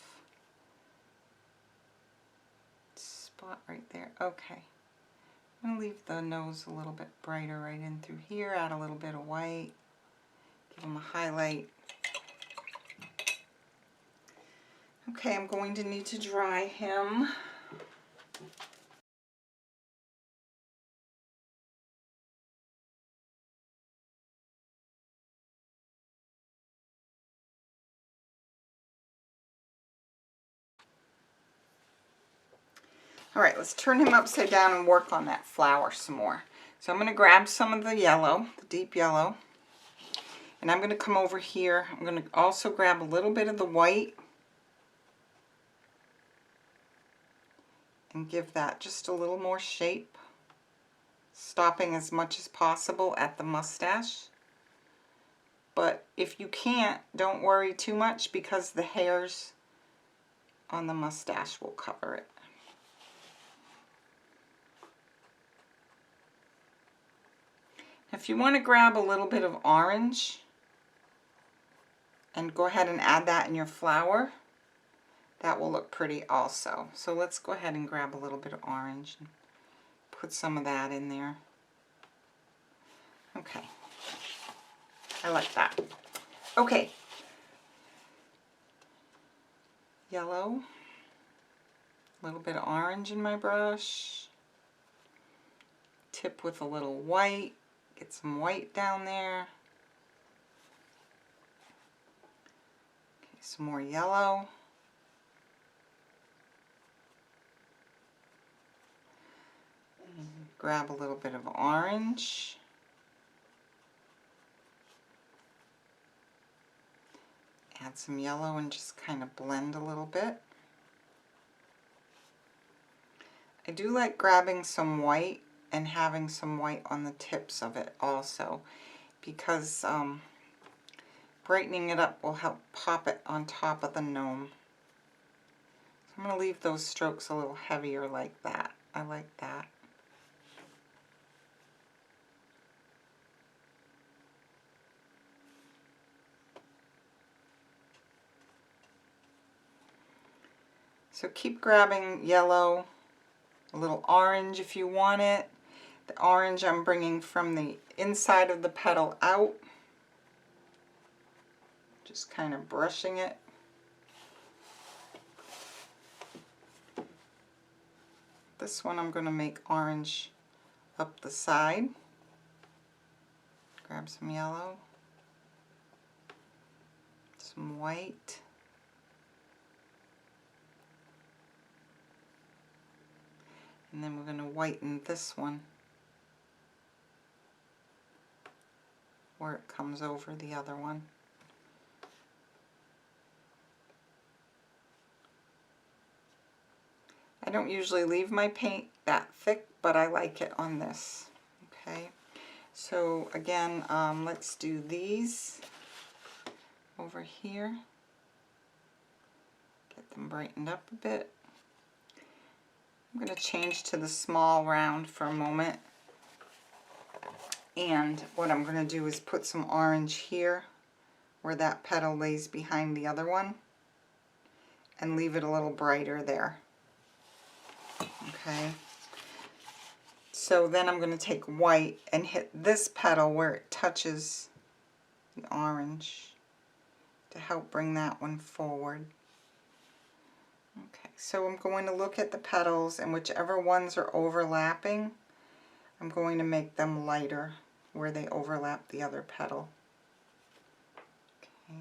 A: spot right there. Okay. I'm going to leave the nose a little bit brighter right in through here, add a little bit of white, give him a highlight. Okay, I'm going to need to dry him. All right, let's turn him upside down and work on that flower some more. So I'm going to grab some of the yellow, the deep yellow, and I'm going to come over here. I'm going to also grab a little bit of the white and give that just a little more shape, stopping as much as possible at the mustache. But if you can't, don't worry too much because the hairs on the mustache will cover it. If you want to grab a little bit of orange and go ahead and add that in your flower, that will look pretty also. So let's go ahead and grab a little bit of orange and put some of that in there. Okay, I like that. Okay, yellow, a little bit of orange in my brush, tip with a little white, get some white down there. Okay, some more yellow. Grab a little bit of orange. Add some yellow and just kind of blend a little bit. I do like grabbing some white and having some white on the tips of it also, because brightening it up will help pop it on top of the gnome. So I'm going to leave those strokes a little heavier like that. I like that. So keep grabbing yellow, a little orange if you want it. The orange I'm bringing from the inside of the petal out. Just kind of brushing it. This one I'm going to make orange up the side. Grab some yellow, some white. And then we're going to whiten this one where it comes over the other one. I don't usually leave my paint that thick, but I like it on this. Okay, so again, let's do these over here. Get them brightened up a bit. I'm going to change to the small round for a moment. And what I'm going to do is put some orange here where that petal lays behind the other one and leave it a little brighter there. Okay. So then I'm going to take white and hit this petal where it touches the orange to help bring that one forward. Okay, so I'm going to look at the petals, and whichever ones are overlapping, I'm going to make them lighter where they overlap the other petal. Okay.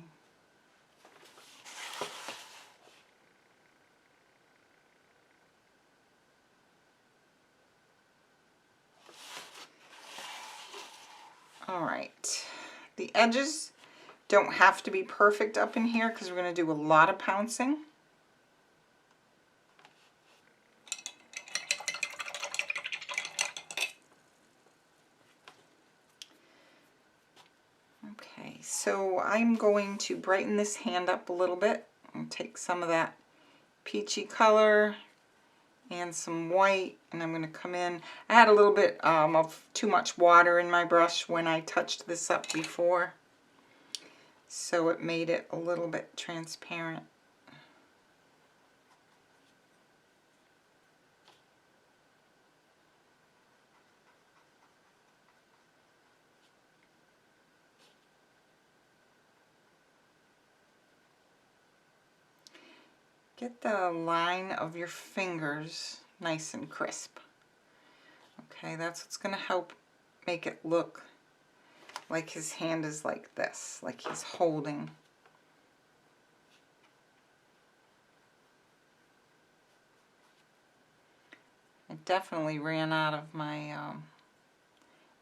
A: All right, the edges don't have to be perfect up in here because we're going to do a lot of pouncing. Okay, so I'm going to brighten this hand up a little bit and take some of that peachy color and some white, and I'm going to come in. I had a little bit of too much water in my brush when I touched this up before, so it made it a little bit transparent. Get the line of your fingers nice and crisp. Okay, that's what's going to help make it look like his hand is like this, like he's holding. I definitely ran out of my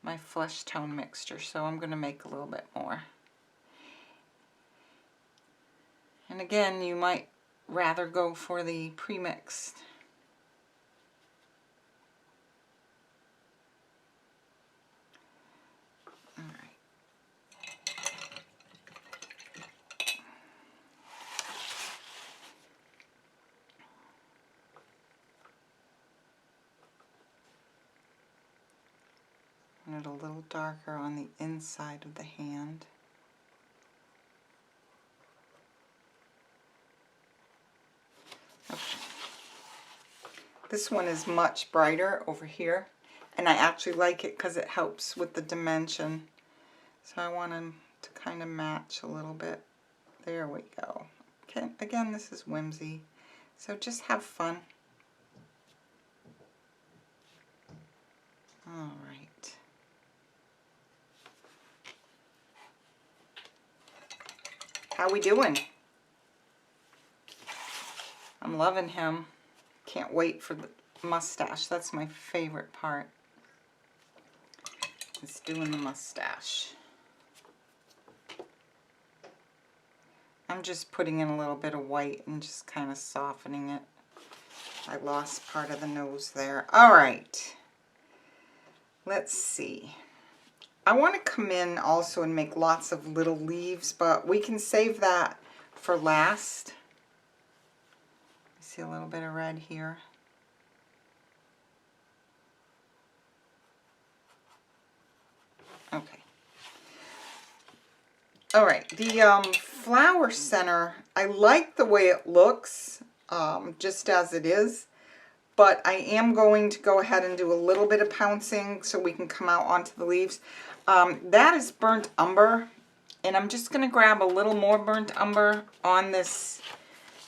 A: my flesh tone mixture, so I'm going to make a little bit more. And again, you might rather go for the pre-mixed. All right. And it a little darker on the inside of the hand. Okay. This one is much brighter over here, and I actually like it because it helps with the dimension. So I want them to kind of match a little bit. There we go. Okay, again, this is whimsy, so just have fun. All right. How we doing? I'm loving him. Can't wait for the mustache. That's my favorite part. It's doing the mustache. I'm just putting in a little bit of white and just kind of softening it. I lost part of the nose there. All right. Let's see. I want to come in also and make lots of little leaves, but we can save that for last. See a little bit of red here. Okay. All right, the flower center, I like the way it looks, just as it is, but I am going to go ahead and do a little bit of pouncing so we can come out onto the leaves. That is burnt umber, and I'm just going to grab a little more burnt umber on this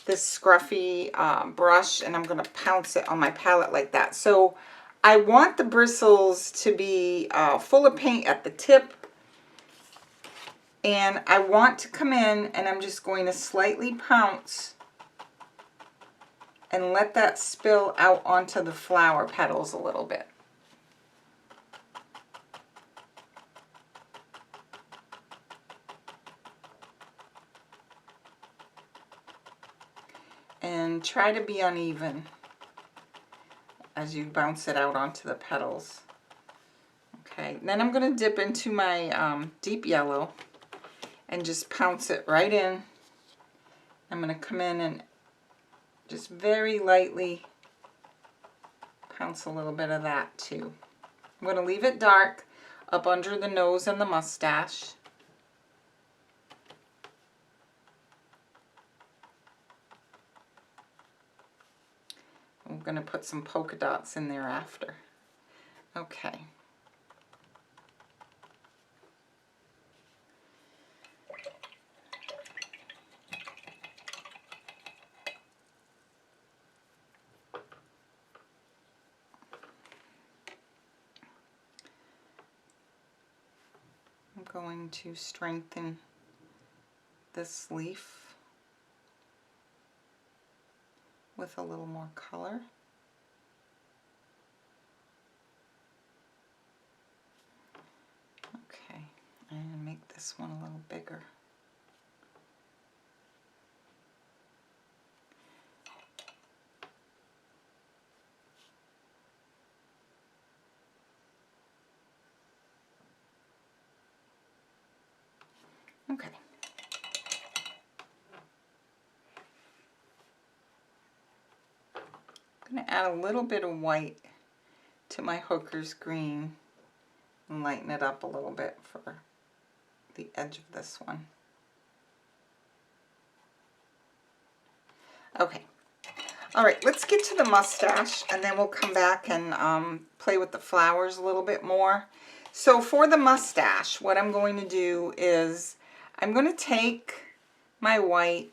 A: scruffy brush, and I'm going to pounce it on my palette like that. So I want the bristles to be full of paint at the tip, and I want to come in and I'm just going to slightly pounce and let that spill out onto the flower petals a little bit. And try to be uneven as you bounce it out onto the petals. Okay, then I'm going to dip into my deep yellow and just pounce it right in. I'm going to come in and just very lightly pounce a little bit of that too. I'm going to leave it dark up under the nose and the mustache. I'm going to put some polka dots in there after. Okay. I'm going to strengthen this leaf with a little more color. Okay, and make this one a little bigger. Okay. I'm going to add a little bit of white to my hooker's green and lighten it up a little bit for the edge of this one. Okay. All right, let's get to the mustache and then we'll come back and play with the flowers a little bit more. So for the mustache, what I'm going to do is I'm going to take my white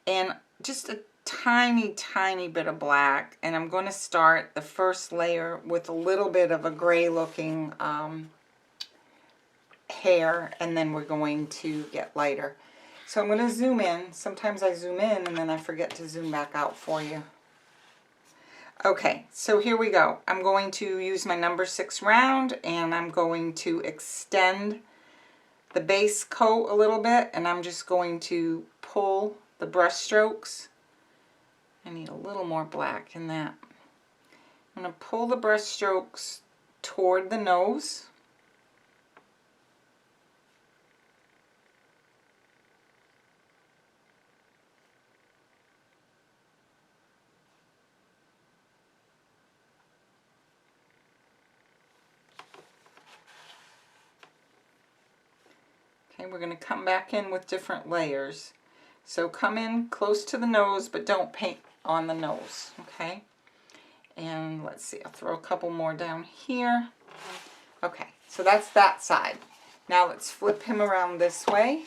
A: and just a tiny bit of black, and I'm going to start the first layer with a little bit of a gray looking hair, and then we're going to get lighter. So I'm going to zoom in. Sometimes I zoom in and then I forget to zoom back out for you. Okay, so here we go. I'm going to use my number 6 round and I'm going to extend the base coat a little bit, and I'm just going to pull the brush strokes. I need a little more black in that. I'm going to pull the brush strokes toward the nose. Okay, we're going to come back in with different layers. So come in close to the nose, but don't paint on the nose, okay? And let's see, I'll throw a couple more down here. Okay, so that's that side. Now let's flip him around this way.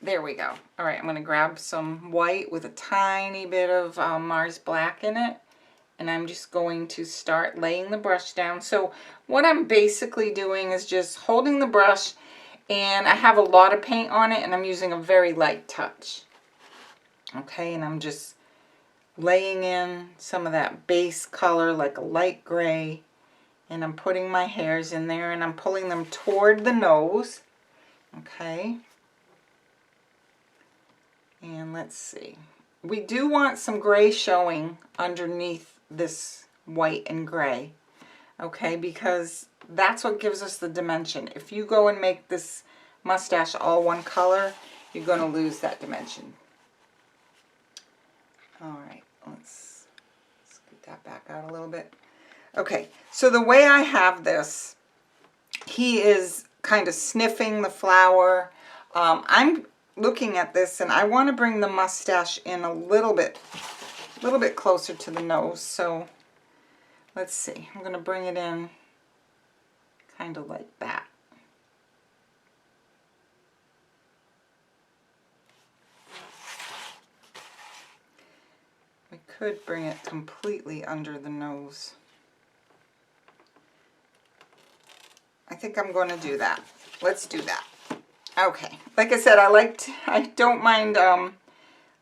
A: There we go. All right, I'm going to grab some white with a tiny bit of Mars Black in it. And I'm just going to start laying the brush down. So what I'm basically doing is just holding the brush, and I have a lot of paint on it and I'm using a very light touch. Okay, and I'm just laying in some of that base color like a light gray, and I'm putting my hairs in there and I'm pulling them toward the nose. Okay. And let's see. We do want some gray showing underneath this white and gray, okay, because that's what gives us the dimension. If you go and make this mustache all one color, you're going to lose that dimension. All right, let's scoot that back out a little bit. Okay, so the way I have this, he is kind of sniffing the flower. I'm looking at this and I want to bring the mustache in a little bit closer to the nose. So let's see, I'm going to bring it in kind of like that. We could bring it completely under the nose. I think I'm going to do that. Let's do that. Okay, like I said, I don't mind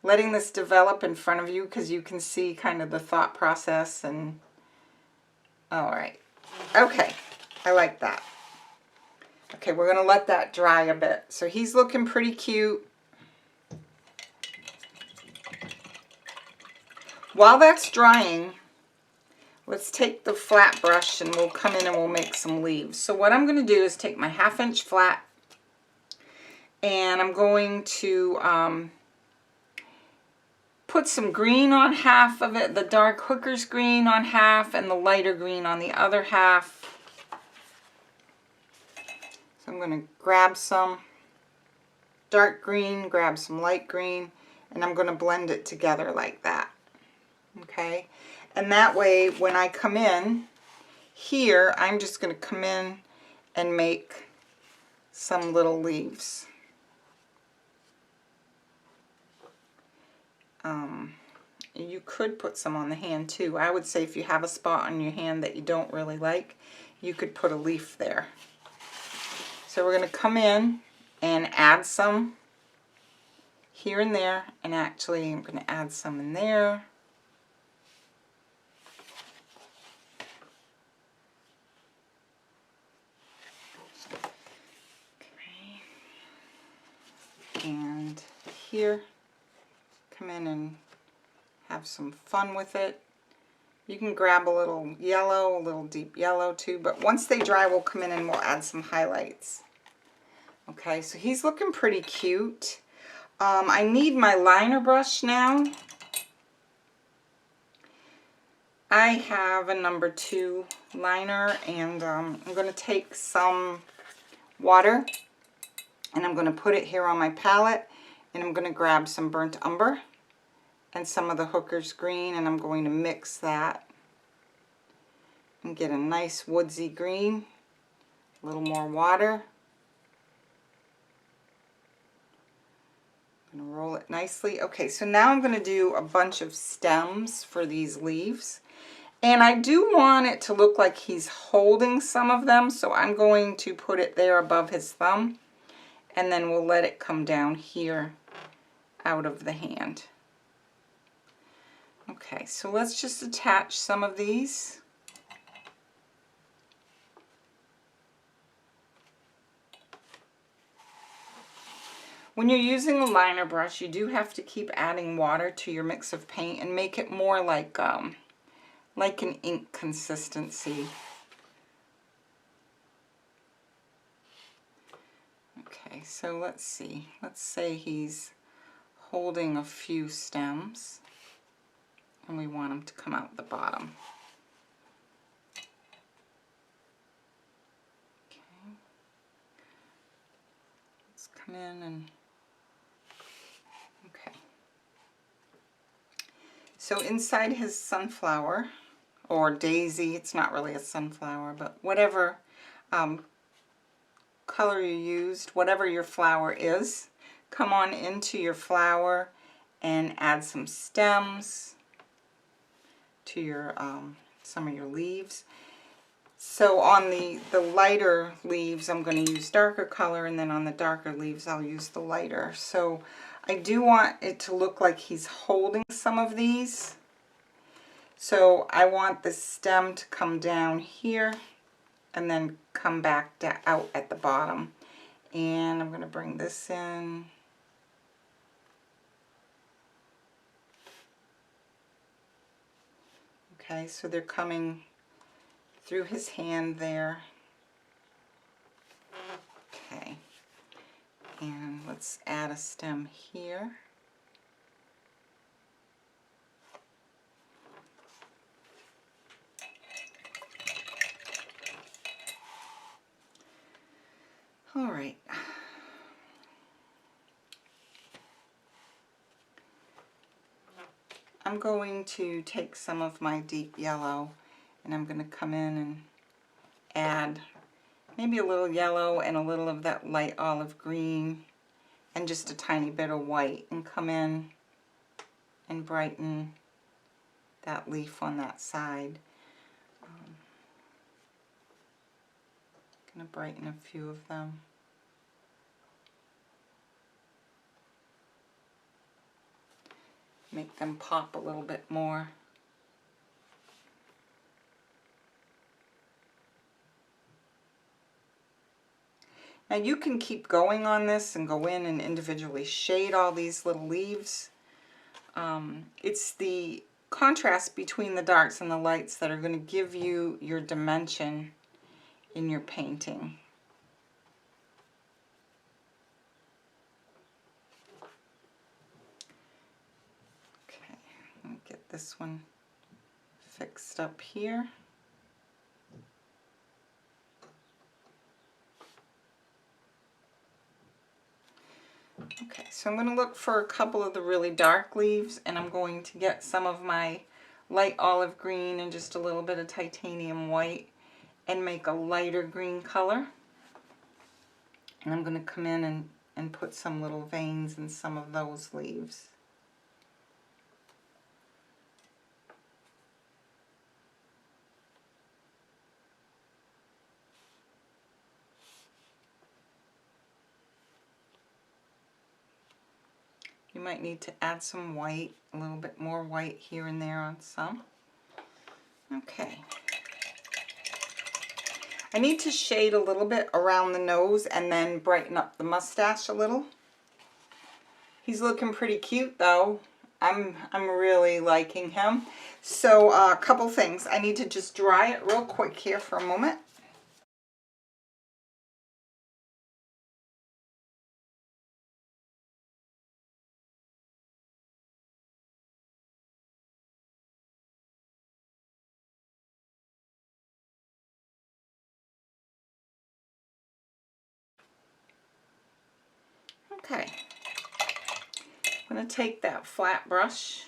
A: letting this develop in front of you because you can see kind of the thought process. And all right, okay, I like that. Okay, we're going to let that dry a bit. So he's looking pretty cute. While that's drying, let's take the flat brush and we'll come in and we'll make some leaves. So what I'm going to do is take my 1/2 inch flat, and I'm going to put some green on half of it, the dark hooker's green on half and the lighter green on the other half. So I'm going to grab some dark green, grab some light green, and I'm going to blend it together like that. Okay, and that way when I come in here, I'm just going to come in and make some little leaves. you could put some on the hand too. I would say if you have a spot on your hand that you don't really like, you could put a leaf there. So we're going to come in and add some here and there, and actually I'm going to add some in there. Okay. And here, come in and have some fun with it. You can grab a little yellow, a little deep yellow too, but once they dry, we'll come in and we'll add some highlights. Okay, so he's looking pretty cute. I need my liner brush now. I have a number 2 liner, and I'm going to take some water and I'm going to put it here on my palette, and I'm going to grab some burnt umber and some of the Hooker's green, and I'm going to mix that and get a nice woodsy green. A little more water. I'm going to roll it nicely. Okay, so now I'm going to do a bunch of stems for these leaves. And I do want it to look like he's holding some of them, so I'm going to put it there above his thumb, and then we'll let it come down here out of the hand. Okay, so let's just attach some of these. When you're using a liner brush, you do have to keep adding water to your mix of paint and make it more like an ink consistency. Okay, so let's see. Let's say he's holding a few stems, and we want them to come out the bottom. Okay. Let's come in and so inside his sunflower, or daisy, it's not really a sunflower, but whatever color you used, whatever your flower is, come on into your flower and add some stems to your some of your leaves. So on the lighter leaves, I'm going to use darker color, and then on the darker leaves, I'll use the lighter. So I do want it to look like he's holding some of these. So I want the stem to come down here and then come back out at the bottom. And I'm going to bring this in. Okay, so they're coming through his hand there. Okay. And let's add a stem here. All right. I'm going to take some of my deep yellow, and I'm going to come in and add maybe a little yellow and a little of that light olive green and just a tiny bit of white, and come in and brighten that leaf on that side. Going to brighten a few of them. Make them pop a little bit more. Now you can keep going on this and go in and individually shade all these little leaves. It's the contrast between the darks and the lights that are going to give you your dimension in your painting. Okay, let me get this one fixed up here. Okay, so I'm going to look for a couple of the really dark leaves, and I'm going to get some of my light olive green and just a little bit of titanium white and make a lighter green color. And I'm going to come in and put some little veins in some of those leaves. You might need to add some white, a little bit more white here and there on some. Okay. I need to shade a little bit around the nose and then brighten up the mustache a little. He's looking pretty cute though. I'm really liking him. So a couple things. I need to just dry it real quick here for a moment. Okay. I'm going to take that flat brush,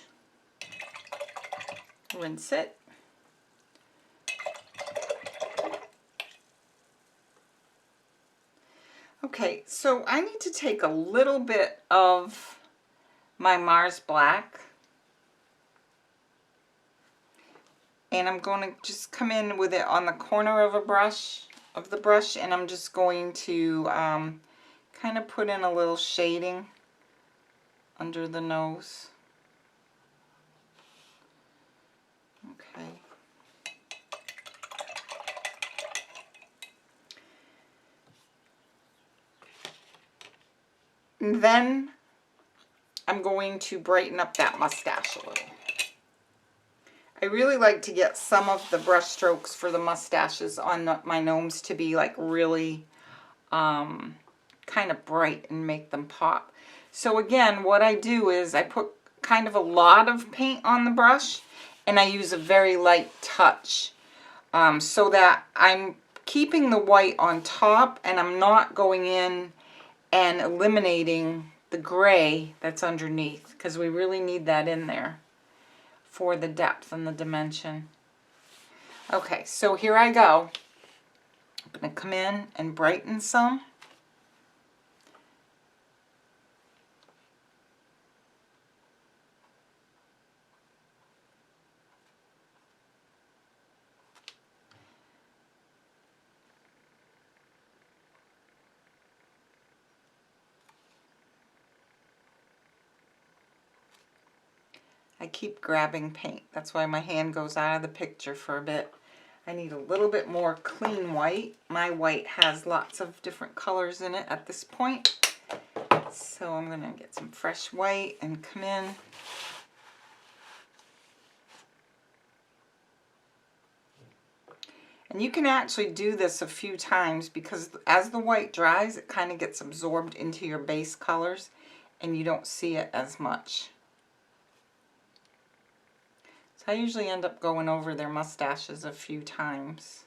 A: rinse it. Okay, so I need to take a little bit of my Mars Black, and I'm going to just come in with it on the corner of the brush, and I'm just going to kind of put in a little shading under the nose. Okay. And then I'm going to brighten up that mustache a little. I really like to get some of the brush strokes for the mustaches on my gnomes to be like really kind of bright and make them pop. So again, what I do is I put kind of a lot of paint on the brush and I use a very light touch so that I'm keeping the white on top and I'm not going in and eliminating the gray that's underneath, because we really need that in there for the depth and the dimension. Okay, so here I go. I'm going to come in and brighten some. I keep grabbing paint. That's why my hand goes out of the picture for a bit. I need a little bit more clean white. My white has lots of different colors in it at this point. So I'm going to get some fresh white and come in. And you can actually do this a few times because as the white dries, it kind of gets absorbed into your base colors and you don't see it as much. So I usually end up going over their mustaches a few times.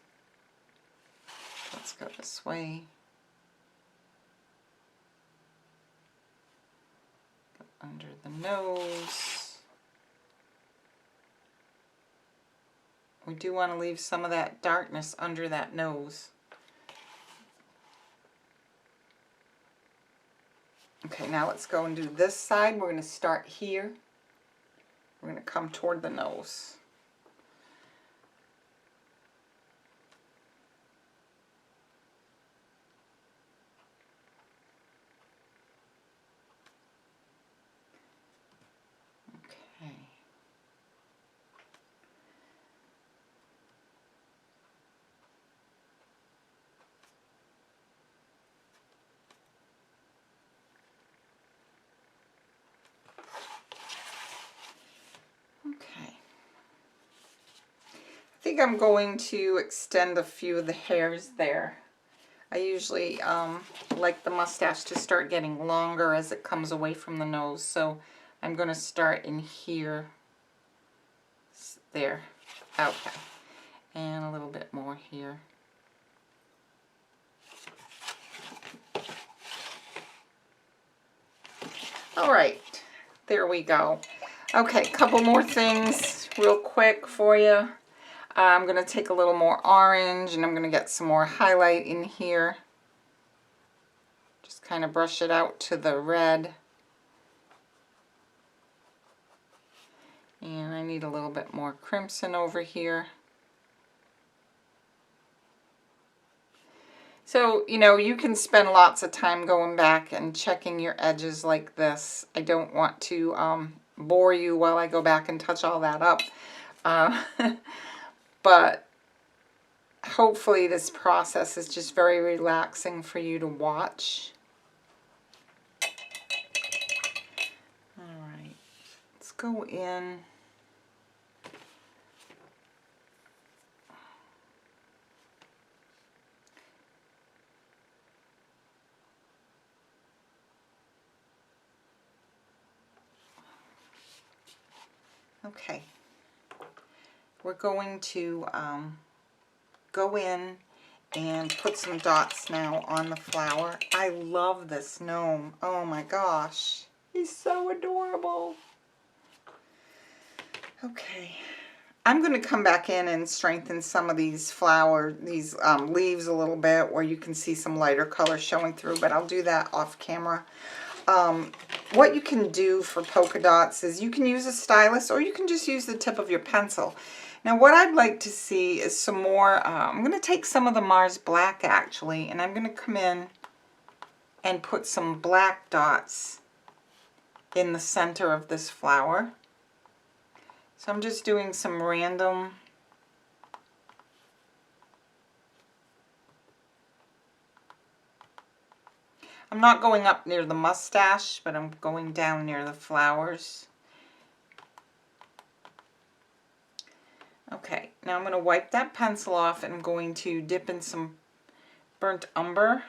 A: Let's go this way. Go under the nose. We do want to leave some of that darkness under that nose. Okay, now let's go and do this side. We're going to start here. We're going to come toward the nose. Okay. I think I'm going to extend a few of the hairs there. I usually like the mustache to start getting longer as it comes away from the nose, so I'm going to start in here. There. Okay. And a little bit more here. All right. There we go. Okay, a couple more things real quick for you. I'm going to take a little more orange and I'm going to get some more highlight in here. Just kind of brush it out to the red. And I need a little bit more crimson over here. So, you know, you can spend lots of time going back and checking your edges like this. I don't want to bore you while I go back and touch all that up. But hopefully this process is just very relaxing for you to watch. All right, let's go in. Okay, we're going to go in and put some dots now on the flower. I love this gnome. Oh my gosh, he's so adorable. Okay, I'm going to come back in and strengthen some of these leaves a little bit where you can see some lighter color showing through, but I'll do that off camera. What you can do for polka dots is you can use a stylus or you can just use the tip of your pencil. Now what I'd like to see is some more, I'm going to take some of the Mars Black actually, and I'm going to come in and put some black dots in the center of this flower. So I'm just doing some random I'm not going up near the mustache, but I'm going down near the flowers. Okay, now I'm going to wipe that pencil off and I'm going to dip in some burnt umber.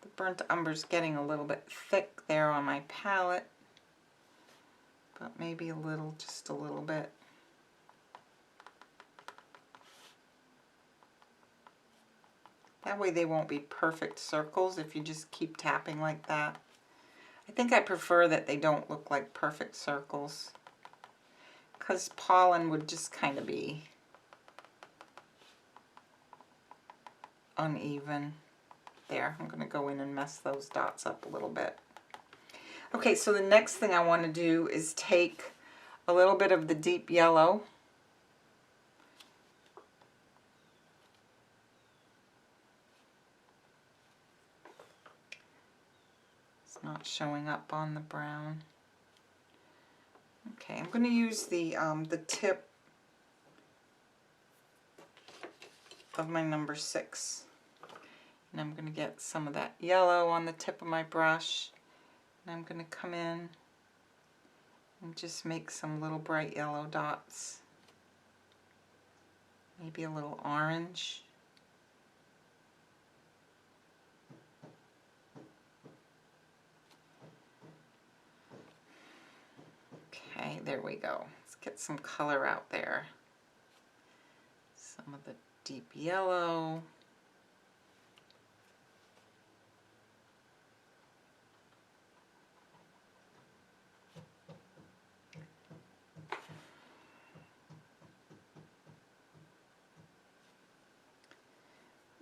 A: The burnt umber's getting a little bit thick there on my palette, but maybe a little, just a little bit. That way they won't be perfect circles if you just keep tapping like that. I think I prefer that they don't look like perfect circles, because pollen would just kind of be uneven. There, I'm going to go in and mess those dots up a little bit. Okay, so the next thing I want to do is take a little bit of the deep yellow. Not showing up on the brown. Okay, I'm going to use the tip of my number 6, and I'm going to get some of that yellow on the tip of my brush, and I'm going to come in and just make some little bright yellow dots, maybe a little orange. Okay, there we go. Let's get some color out there. Some of the deep yellow.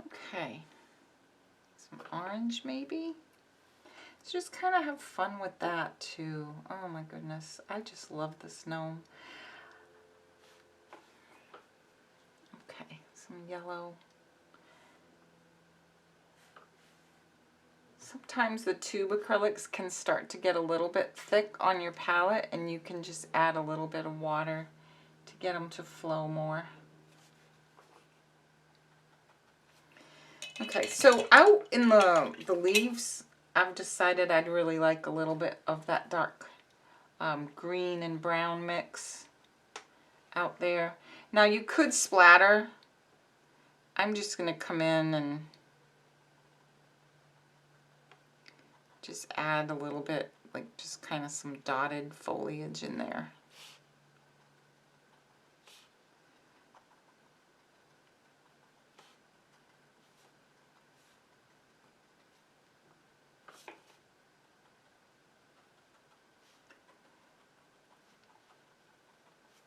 A: Okay, some orange maybe. So just kind of have fun with that too. Oh my goodness, I just love this gnome. Okay, some yellow. Sometimes the tube acrylics can start to get a little bit thick on your palette, and you can just add a little bit of water to get them to flow more. Okay, so out in the leaves, I've decided I'd really like a little bit of that dark green and brown mix out there. Now you could splatter. I'm just going to come in and just add a little bit, like just kind of some dotted foliage in there.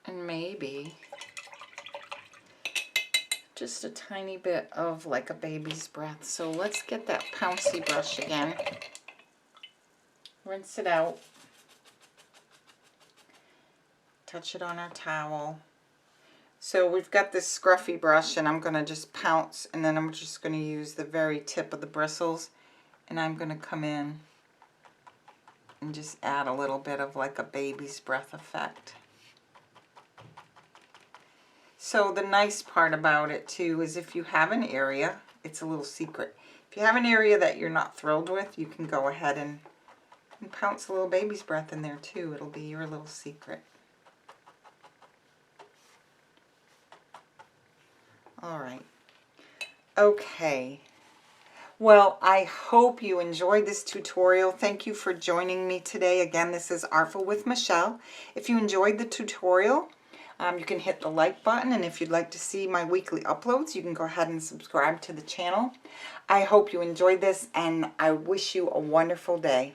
A: And maybe just a tiny bit of like a baby's breath. So let's get that pouncy brush again. Rinse it out. Touch it on our towel. So we've got this scruffy brush, and I'm going to just pounce, and then I'm just going to use the very tip of the bristles, and I'm going to come in and just add a little bit of like a baby's breath effect. So the nice part about it too is if you have an area, it's a little secret. If you have an area that you're not thrilled with, you can go ahead and pounce a little baby's breath in there too. It'll be your little secret. All right. Okay. Well, I hope you enjoyed this tutorial. Thank you for joining me today. Again, this is Artful with Michelle. If you enjoyed the tutorial, you can hit the like button, and if you'd like to see my weekly uploads, you can go ahead and subscribe to the channel. I hope you enjoyed this, and I wish you a wonderful day.